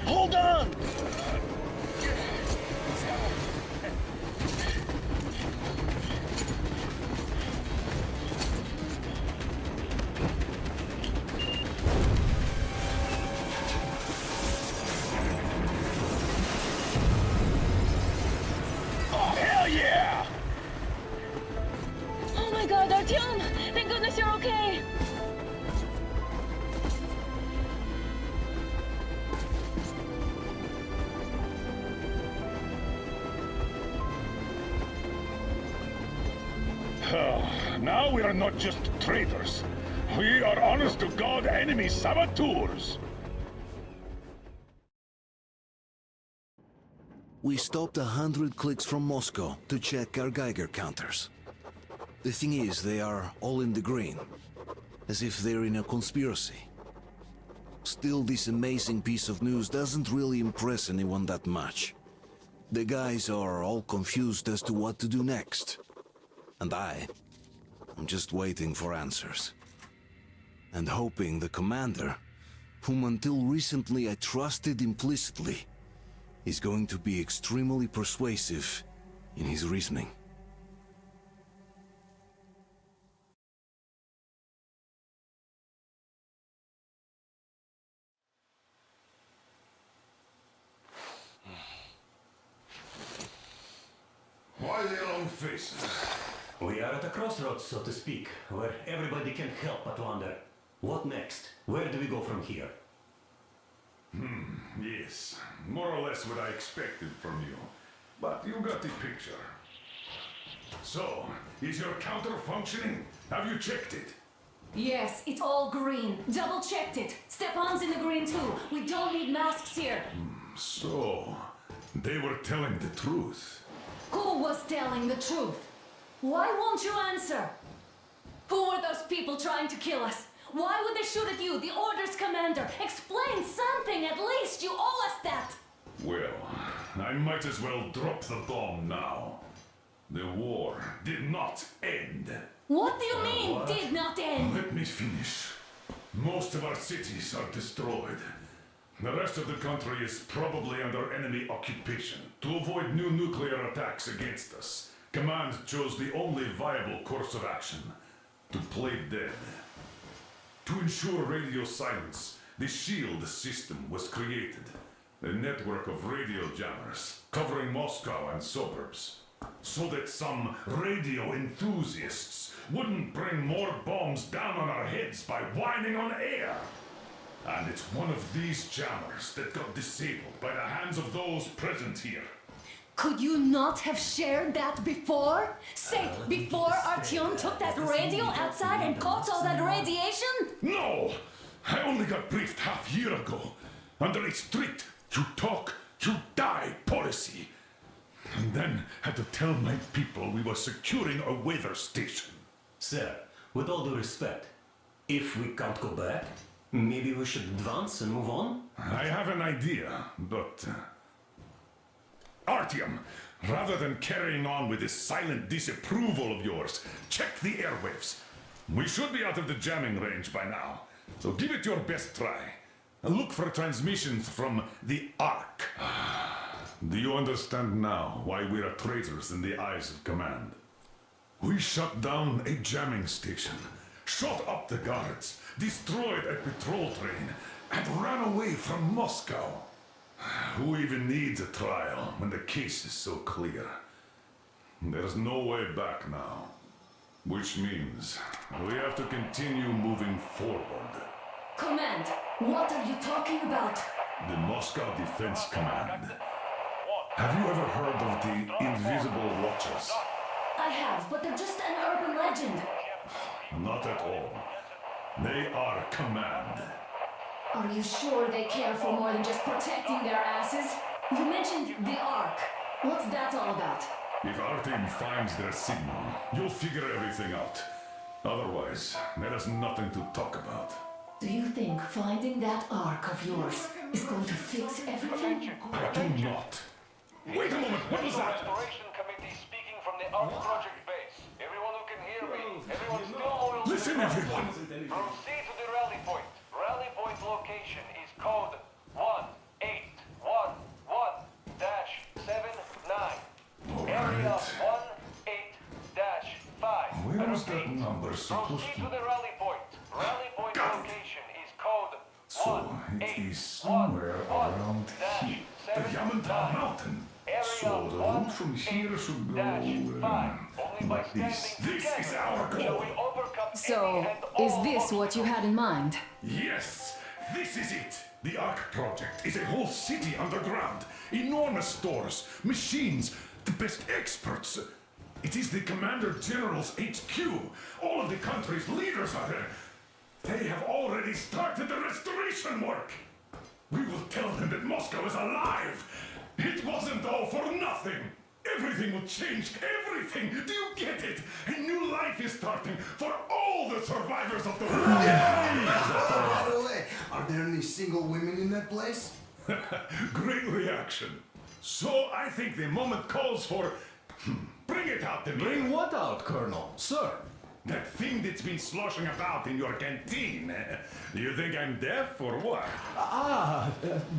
Hold on! Oh, hell yeah! Oh my god, Artyom! Thank goodness you're okay! Now we are not just traitors. We are honest-to-God enemy saboteurs. We stopped 100 clicks from Moscow to check our Geiger counters. The thing is, they are all in the green, as if they're in a conspiracy. Still, this amazing piece of news doesn't really impress anyone that much. The guys are all confused as to what to do next. And I I'm just waiting for answers. And hoping the commander, whom until recently I trusted implicitly, is going to be extremely persuasive in his reasoning. Why the long faces? We are at a crossroads, so to speak, where everybody can help but wonder, what next? Where do we go from here? Yes, more or less what I expected from you. But you got the picture. So, is your counter functioning? Have you checked it? Yes, it's all green. Double checked it. Stepan's in the green too. We don't need masks here. So, they were telling the truth. Who was telling the truth? Why won't you answer? Who were those people trying to kill us? Why would they shoot at you, the Order's commander? Explain something, at least! You owe us that! Well, I might as well drop the bomb now. The war did not end. What do you mean, did not end? Let me finish. Most of our cities are destroyed. The rest of the country is probably under enemy occupation. To avoid new nuclear attacks against us, Command chose the only viable course of action: to play dead. To ensure radio silence, the SHIELD system was created. A network of radio jammers covering Moscow and suburbs. So that some radio enthusiasts wouldn't bring more bombs down on our heads by whining on air. And it's one of these jammers that got disabled by the hands of those present here. Could you not have shared that before? Say, before Artyom took that radio outside and caught all that radiation? No! I only got briefed half year ago. Under a strict, you talk, you die policy. And then had to tell my people we were securing a weather station. Sir, with all due respect, if we can't go back, maybe we should advance and move on? I have an idea, but... Artyom, rather than carrying on with this silent disapproval of yours, check the airwaves. We should be out of the jamming range by now, so give it your best try. Look for transmissions from the Ark. Do you understand now why we are traitors in the eyes of Command? We shut down a jamming station, shot up the guards, destroyed a patrol train, and ran away from Moscow. Who even needs a trial when the case is so clear? There's no way back now. Which means we have to continue moving forward. Command, what are you talking about? The Moscow Defense Command. Have you ever heard of the Invisible Watchers? I have, but they're just an urban legend. Not at all. They are Command. Are you sure they care for more than just protecting their asses? You mentioned the Ark. What's that all about? If our team finds their signal, you'll figure everything out. Otherwise, there is nothing to talk about. Do you think finding that Ark of yours is going to fix everything? I do not. Wait a moment, what was that? Restoration Committee speaking from the Ark Project base. Everyone who can hear me, everyone still loyal to Listen, the everyone. Proceed to the rally point. Rally point location is code 1811-79. Area 18-5. Where was that number supposed Proceed to... to the rally point. Rally point location is code So, it is somewhere around here. The Yamantau Mountain. So, the route from here should go... like this. This is our goal. So, is this what you had in mind? Yes, this is it. The Ark Project is a whole city underground. Enormous stores, machines, the best experts. It is the Commander General's HQ. All of the country's leaders are there. They have already started the restoration work. We will tell them that Moscow is alive. It wasn't all for nothing. Everything will change, everything! Do you get it? A new life is starting for all the survivors of the war! By the way, are there any single women in that place? Great reaction. So I think the moment calls for... Bring it out to me. Bring what out, Colonel? Sir, That thing that's been sloshing about in your canteen. You think I'm deaf or what?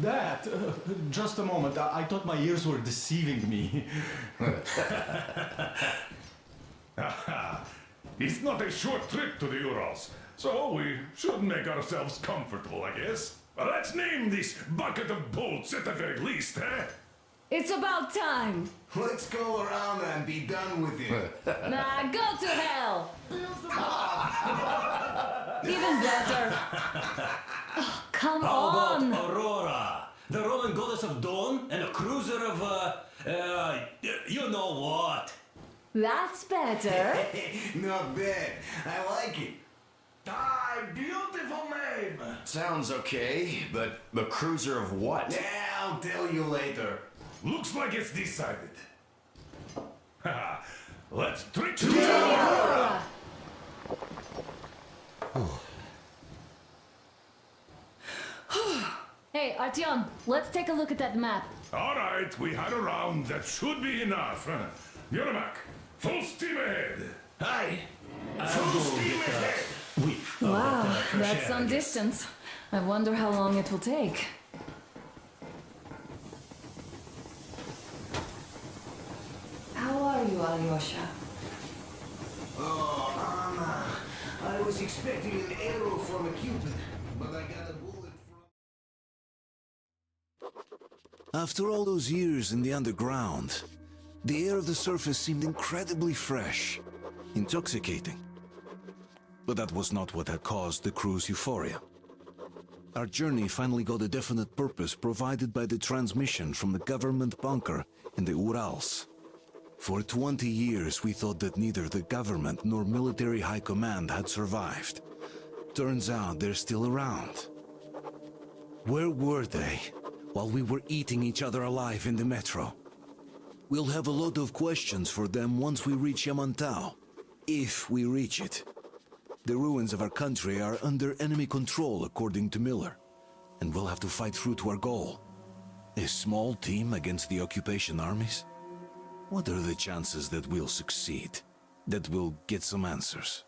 That. Just a moment. I thought my ears were deceiving me. It's not a short trip to the Urals, so we should make ourselves comfortable, I guess. Let's name this bucket of bolts at the very least, eh? It's about time. Let's go around and be done with it. Nah, go to hell. Even better. Oh, come How on. about Aurora, the Roman goddess of dawn, and a cruiser of, you know what? That's better. Not bad. I like it. Beautiful name! Sounds okay, but the cruiser of what? Yeah, I'll tell you later. Looks like it's decided. Let's trick to Aurora! Hey, Artyom, let's take a look at that map. All right, we had a round. That should be enough. Yermak, full steam ahead. Aye. Full steam ahead. Wow, that's some distance. I wonder how long it will take. How are you, Alyosha? Oh, Anna. I was expecting an arrow from a Cupid, but I got a bullet from... After all those years in the underground, the air of the surface seemed incredibly fresh, intoxicating. But that was not what had caused the crew's euphoria. Our journey finally got a definite purpose provided by the transmission from the government bunker in the Urals. For 20 years we thought that neither the government nor military high command had survived. Turns out they're still around. Where were they while we were eating each other alive in the metro? We'll have a lot of questions for them once we reach Yamantau, if we reach it. The ruins of our country are under enemy control, according to Miller, and we'll have to fight through to our goal. A small team against the occupation armies? What are the chances that we'll succeed? That we'll get some answers?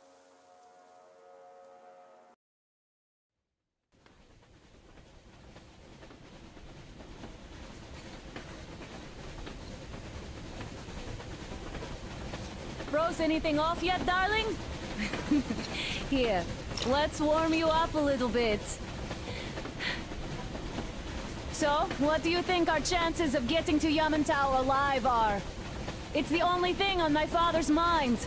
Froze anything off yet, darling? Here, let's warm you up a little bit. So, what do you think our chances of getting to Yamantau alive are? It's the only thing on my father's mind.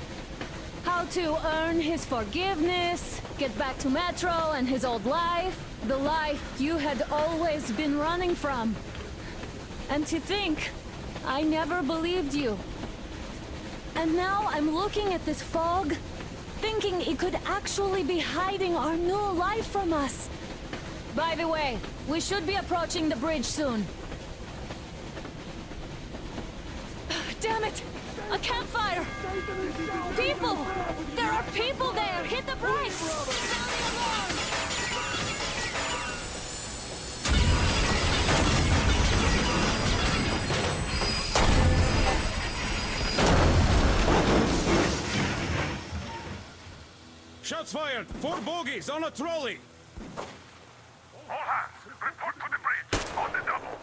How to earn his forgiveness, get back to Metro and his old life, the life you had always been running from. And to think, I never believed you. And now I'm looking at this fog, thinking it could actually be hiding our new life from us. By the way, we should be approaching the bridge soon. Damn it! A campfire! People! There are people there! Hit the brakes! Sound the alarm! Shots fired! 4 bogies on a trolley! All hands, report to the bridge, on the double.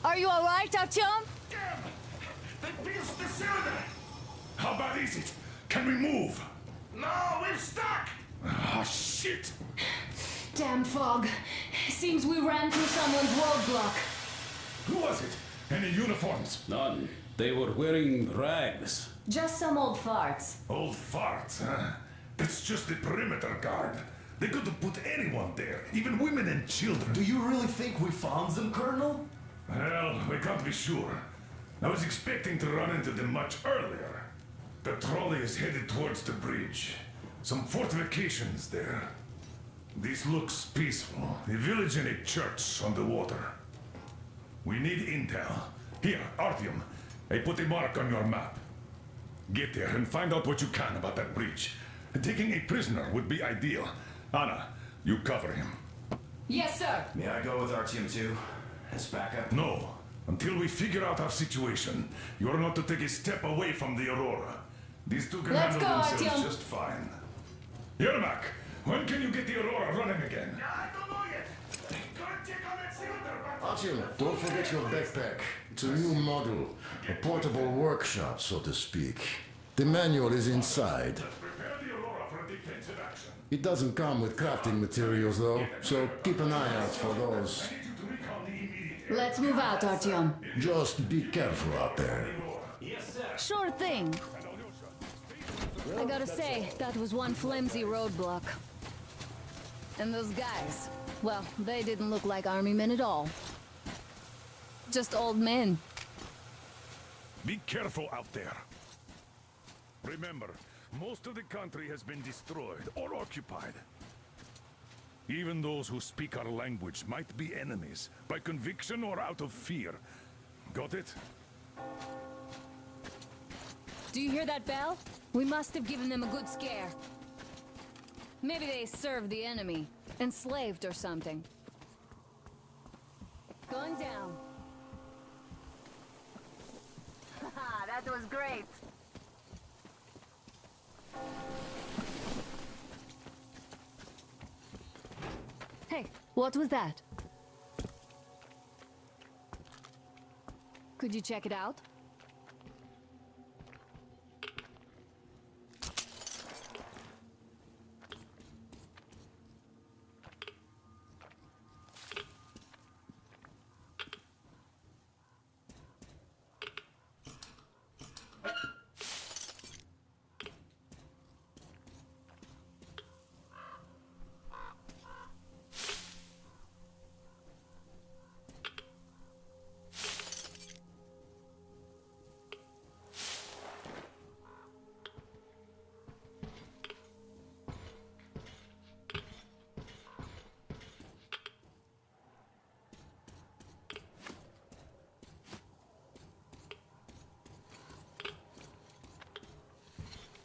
Are you alright, Artyom? Damn! They pierced the cylinder! How bad is it? Can we move? No, we're stuck! Ah, shit! Damn fog. Seems we ran through someone's roadblock. Who was it? Any uniforms? None. They were wearing rags. Just some old farts. Old farts, huh? That's just the perimeter guard. They could have put anyone there, even women and children. Do you really think we found them, Colonel? Well, we can't be sure. I was expecting to run into them much earlier. The trolley is headed towards the bridge. Some fortifications there. This looks peaceful. A village and a church on the water. We need intel. Here, Artyom, I put a mark on your map. Get there and find out what you can about that bridge. Taking a prisoner would be ideal. Anna, you cover him. Yes, sir. May I go with Artyom too? as backup? No. Until we figure out our situation, you're not to take a step away from the Aurora. These two can Let's handle go, themselves Artyom. just fine. Yermak, when can you get the Aurora running again? I don't know yet. Go and check on that cylinder, but... Artyom, don't forget your backpack. It's a new model. A portable workshop, so to speak. The manual is inside. Prepare the Aurora for defensive action. It doesn't come with crafting materials, though, so keep an eye out for those. Let's move out, Artyom. Just be careful out there. Sure thing. I gotta say, that was one flimsy roadblock. And those guys, well, they didn't look like army men at all. Just old men. Be careful out there. Remember, most of the country has been destroyed or occupied. Even those who speak our language might be enemies, by conviction or out of fear. Got it? Do you hear that bell? We must have given them a good scare. Maybe they served the enemy, enslaved or something. Going down. Haha, that was great. Hey, what was that? Could you check it out?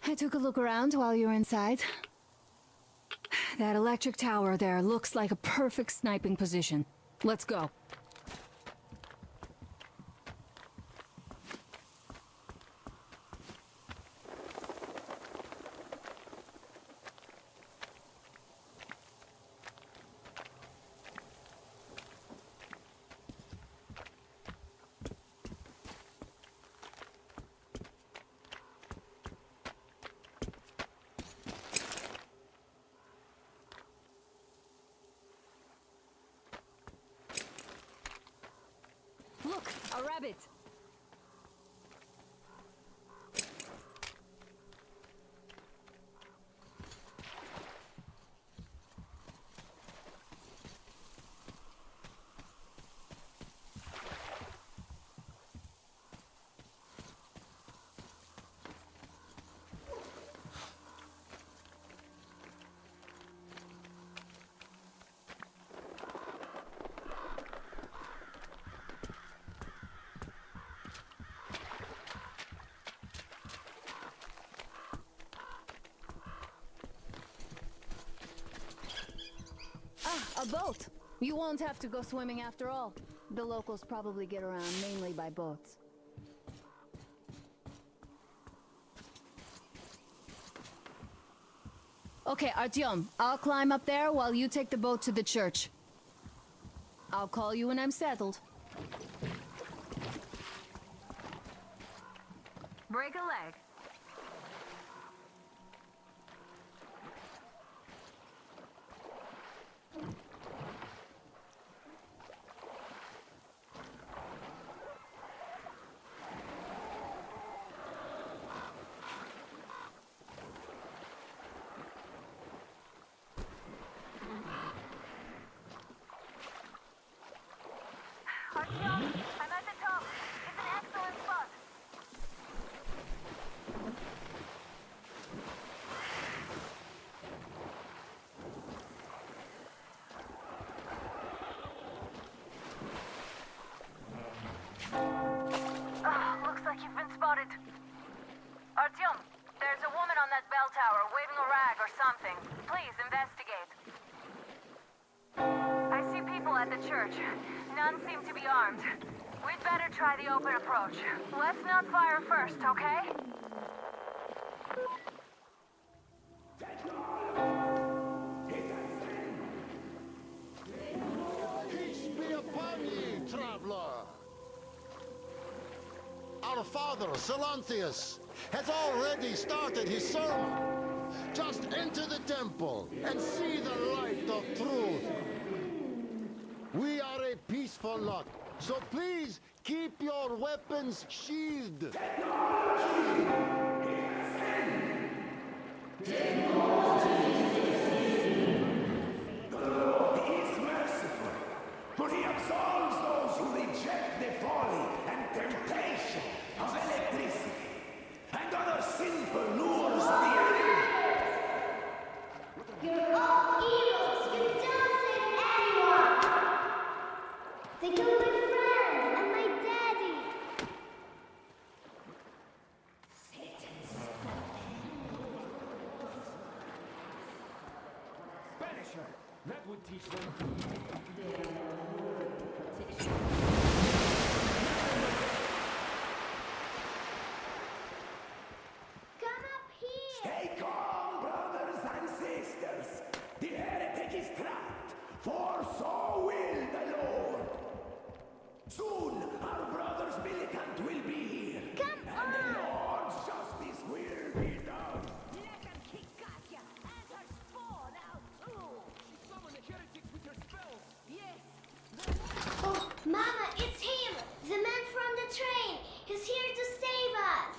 I took a look around while you were inside. That electric tower there looks like a perfect sniping position. Let's go. Look, a rabbit. A boat! You won't have to go swimming after all. The locals probably get around mainly by boats. Okay, Artyom, I'll climb up there while you take the boat to the church. I'll call you when I'm settled. Break a leg. Artyom, I'm at the top. It's an excellent spot. Looks like you've been spotted. Artyom, there's a woman on that bell tower waving a rag or something. Please investigate. I see people at the church. Now None seem to be armed. We'd better try the open approach. Let's not fire first, okay? Peace be upon ye, traveler! Our father, Silanthius, has already started his sermon. Just enter the temple and see the light of truth. We are a peaceful lot, so please keep your weapons sheathed. He is merciful, but he absolves those who reject the folly and temptation of electricity and other sinful lures of the enemy. You're all evils! You don't save anyone! They killed my friend and my daddy! Banish her! That would teach them. Come up here! Stay calm, brothers and sisters. The heretic is trapped, for so will the Lord. Soon, our brother's militant will be here. And the Lord's justice will be done. Let them kick Katya and her spawn out too! She summoned the heretics with her spells! Yes! Oh, Mama, it's him! The man from the train! He's here to save us!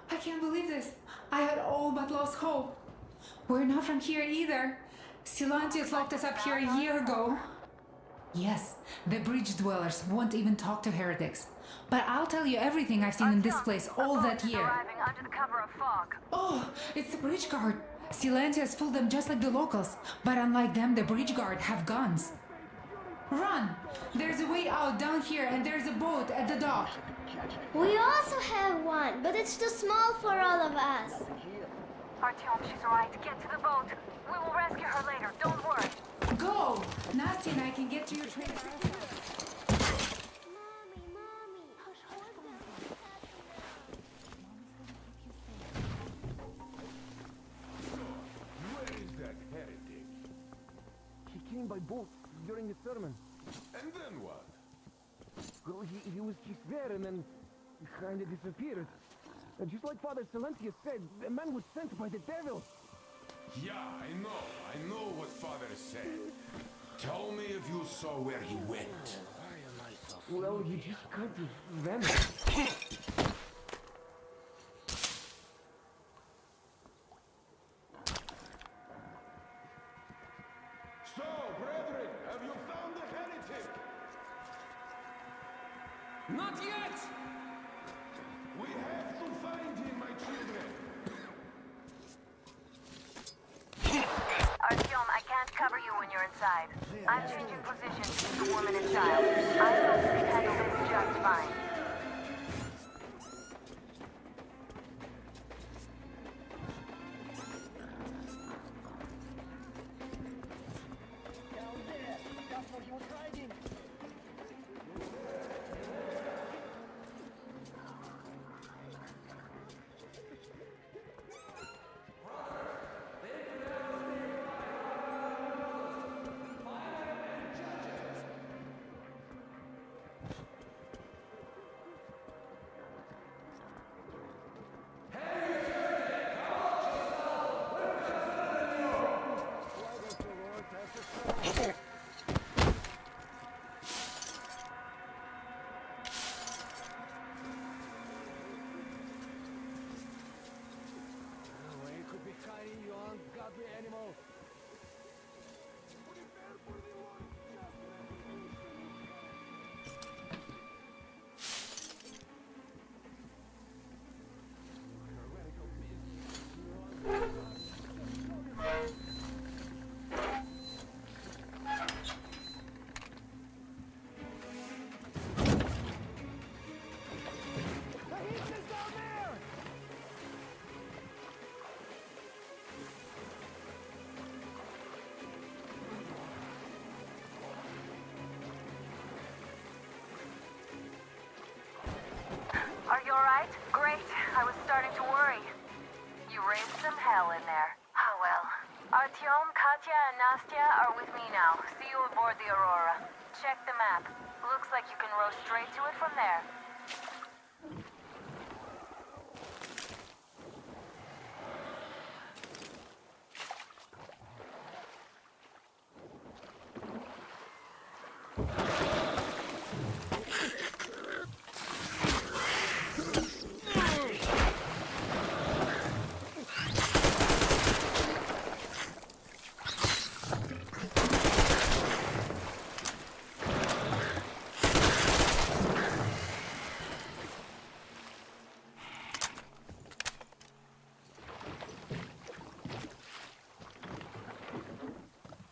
I can't believe this. I had all but lost hope. We're not from here either. Silantius locked us up here a year ago. Yes, the bridge dwellers won't even talk to heretics. But I'll tell you everything I've seen in this place all that year. Arriving under the cover of fog. Oh, it's the bridge guard. Silantius fooled them just like the locals. But unlike them, the bridge guard have guns. Run! There's a way out down here and there's a boat at the dock. We also have one, but it's too small for all of us. Artyom, she's right. Get to the boat. We will rescue her later. Don't worry. Go! Nasty and I can get to your train. Where is that heretic? He came by boat during the sermon. And then what? Well, he was just there and then kind of disappeared. Just like Father Silentius said, the man was sent by the devil. Yeah, I know what Father said. Tell me if you saw where he went. Well, he just kind of vanished. So, brethren, have you found the heretic? Not yet! We have to find him, my children. Artyom, I can't cover you when you're inside. I'm changing positions with the woman and child. I thought we could handle this just fine. with me now. See you aboard the Aurora. Check the map. Looks like you can row straight to it from there.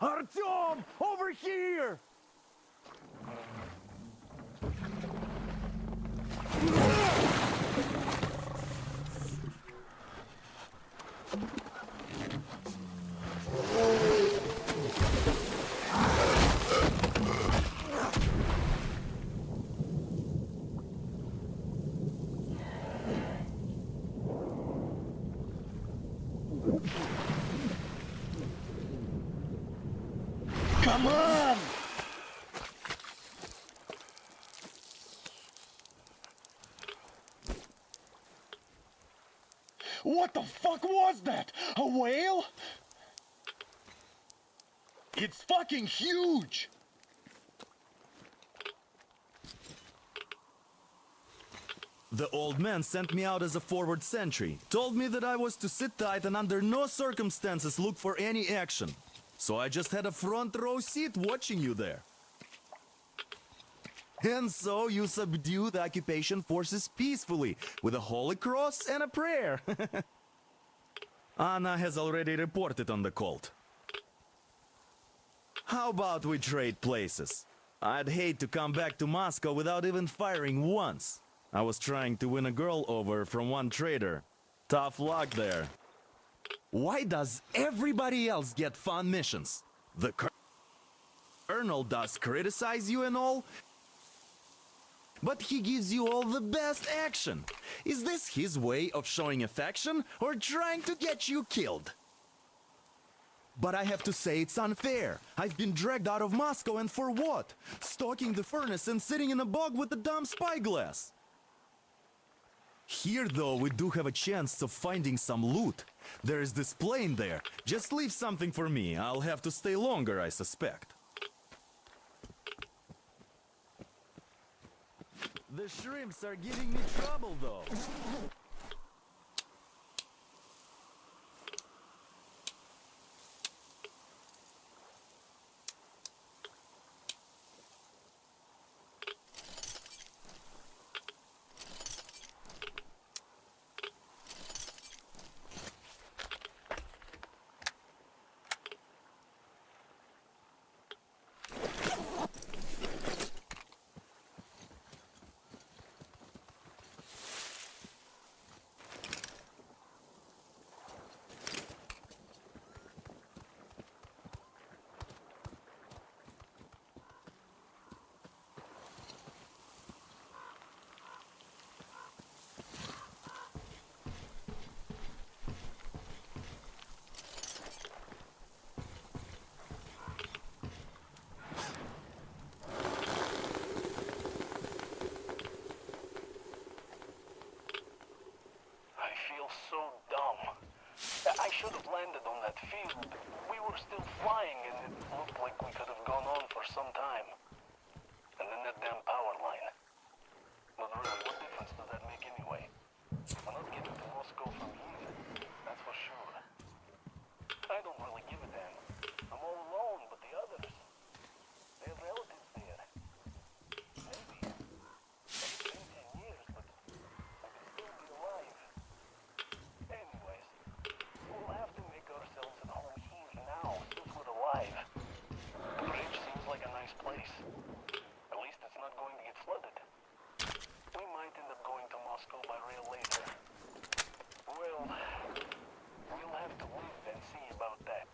Artyom! Over here! Come on! What the fuck was that? A whale? It's fucking huge! The old man sent me out as a forward sentry. Told me that I was to sit tight and under no circumstances look for any action. So I just had a front row seat watching you there. And so you subdued the occupation forces peacefully with a holy cross and a prayer. Anna has already reported on the cult. How about we trade places? I'd hate to come back to Moscow without even firing once. I was trying to win a girl over from one trader. Tough luck there. Why does everybody else get fun missions? The Colonel does criticize you and all, but he gives you all the best action. Is this his way of showing affection or trying to get you killed? But I have to say it's unfair. I've been dragged out of Moscow, and for what? Stalking the furnace and sitting in a bog with a dumb spyglass. Here, though, we do have a chance of finding some loot. There is this plane there. Just leave something for me. I'll have to stay longer, I suspect. The shrimps are giving me trouble, though. I should have landed on that field. We were still flying and it looked like we could have gone on for some time. And then that damn power line. But really, what difference does that make anyway? We're not getting to Moscow from here, that's for sure. I don't really give a damn. I'm all alone, but the others, they have relatives there. Maybe. It's been 10 years, but I could still be alive. Anyways, we'll have to make ourselves at home here now, since we're alive. The bridge seems like a nice place. At least it's not going to get flooded. We might end up going to Moscow by rail later. Well, we'll have to live and see about that.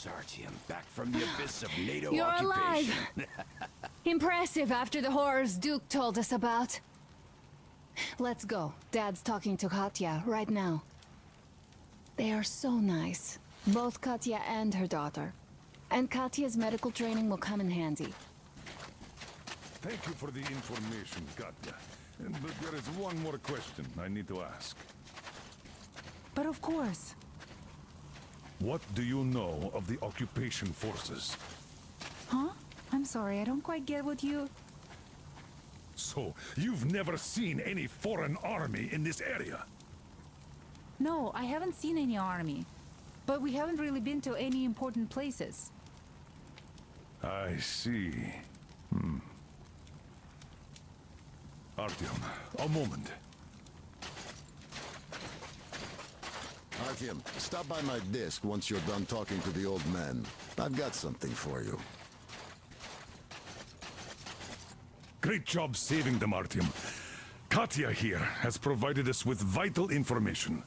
news, Artyom. Back from the abyss of NATO You're occupation. alive! Impressive after the horrors Duke told us about. Let's go. Dad's talking to Katya right now. They are so nice. Both Katya and her daughter. And Katya's medical training will come in handy. Thank you for the information, Katya. But there is one more question I need to ask. But of course. What do you know of the occupation forces? Huh? I'm sorry, I don't quite get what you... So, you've never seen any foreign army in this area? No, I haven't seen any army. But we haven't really been to any important places. I see. Artyom, a moment. Artyom, stop by my desk once you're done talking to the old man. I've got something for you. Great job saving them, Artyom. Katya here has provided us with vital information.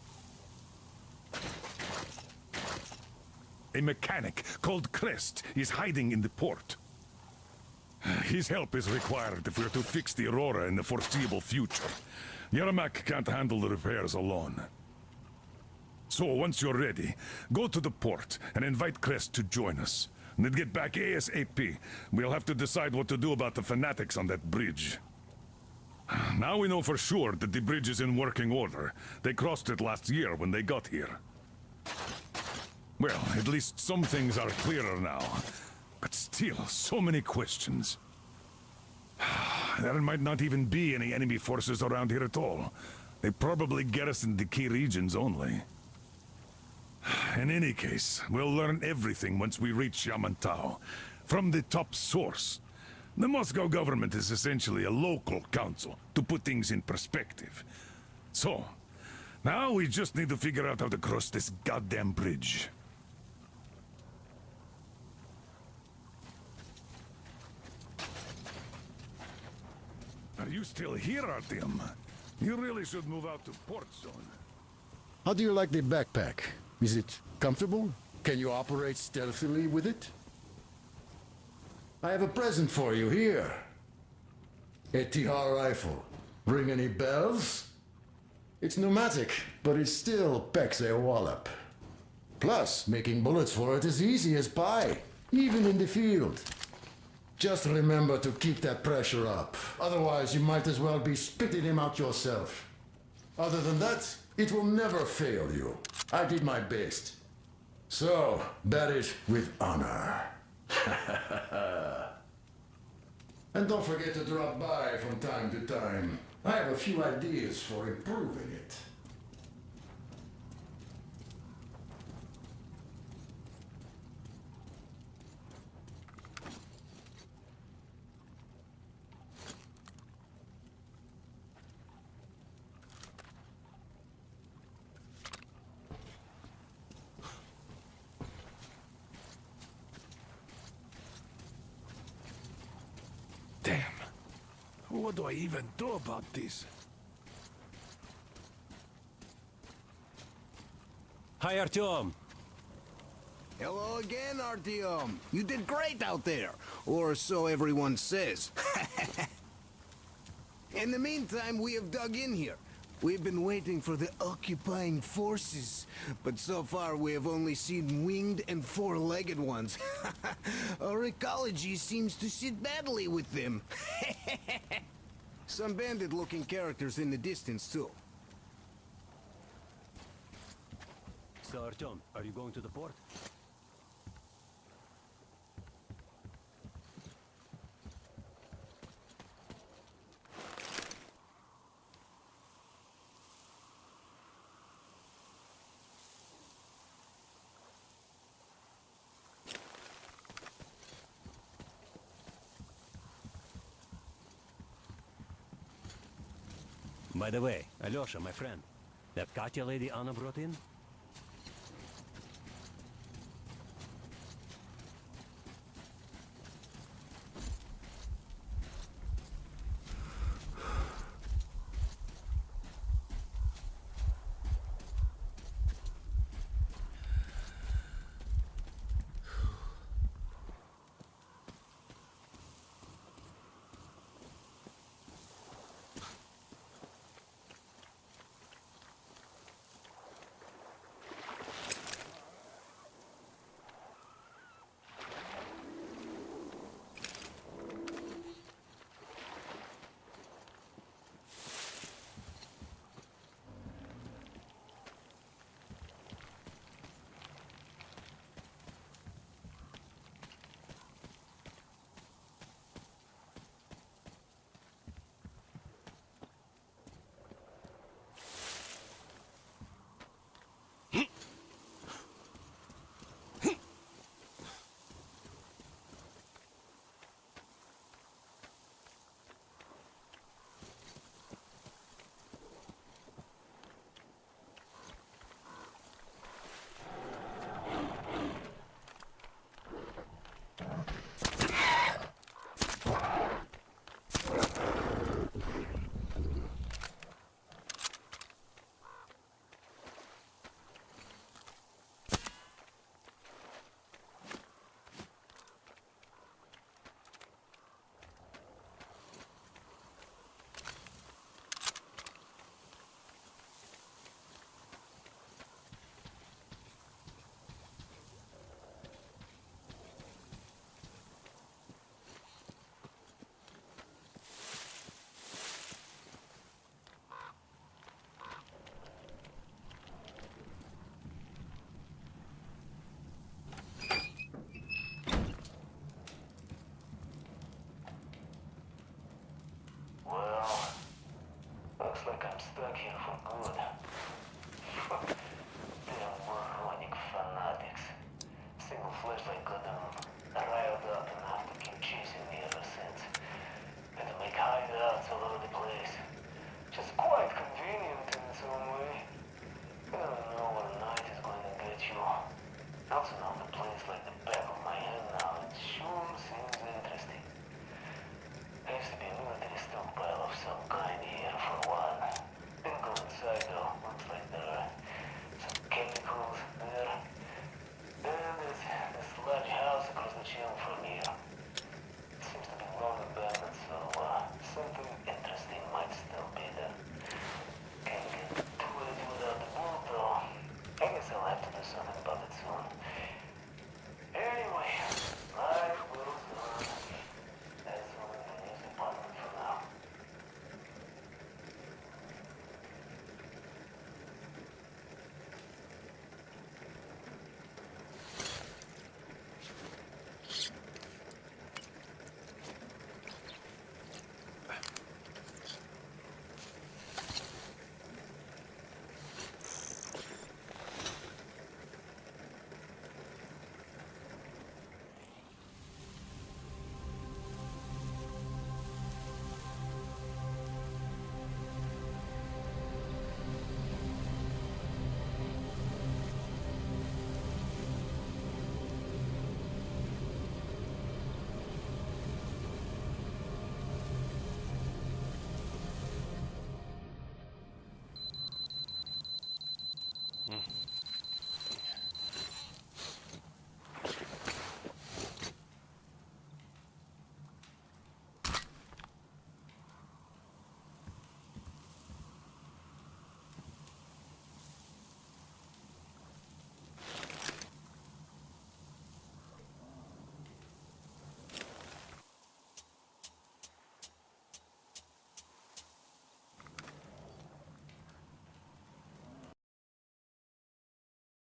A mechanic called Crest is hiding in the port. His help is required if we're to fix the Aurora in the foreseeable future. Yermak can't handle the repairs alone. So, once you're ready, go to the port and invite Crest to join us. And then get back ASAP. We'll have to decide what to do about the fanatics on that bridge. Now we know for sure that the bridge is in working order. They crossed it last year when they got here. Well, at least some things are clearer now. But still, so many questions. There might not even be any enemy forces around here at all. They probably garrison the key regions only. In any case, we'll learn everything once we reach Yamantau. From the top source. The Moscow government is essentially a local council, to put things in perspective. So, now we just need to figure out how to cross this goddamn bridge. Are you still here, Artyom? You really should move out to port soon. How do you like the backpack? Is it comfortable? Can you operate stealthily with it? I have a present for you here. A Tihar rifle. Ring any bells? It's pneumatic, but it still packs a wallop. Plus, making bullets for it is easy as pie, even in the field. Just remember to keep that pressure up. Otherwise, you might as well be spitting him out yourself. Other than that, it will never fail you. I did my best. So, bear it with honor. And don't forget to drop by from time to time. I have a few ideas for improving it. Damn. What do I even do about this? Hi, Artyom. Hello again, Artyom. You did great out there. Or so everyone says. In the meantime, we have dug in here. We've been waiting for the occupying forces, but so far we have only seen winged and four-legged ones. Our ecology seems to sit badly with them. Some bandit-looking characters in the distance, too. So, Artyom, are you going to the port? By the way, Alyosha, my friend, that Katya lady Anna brought in,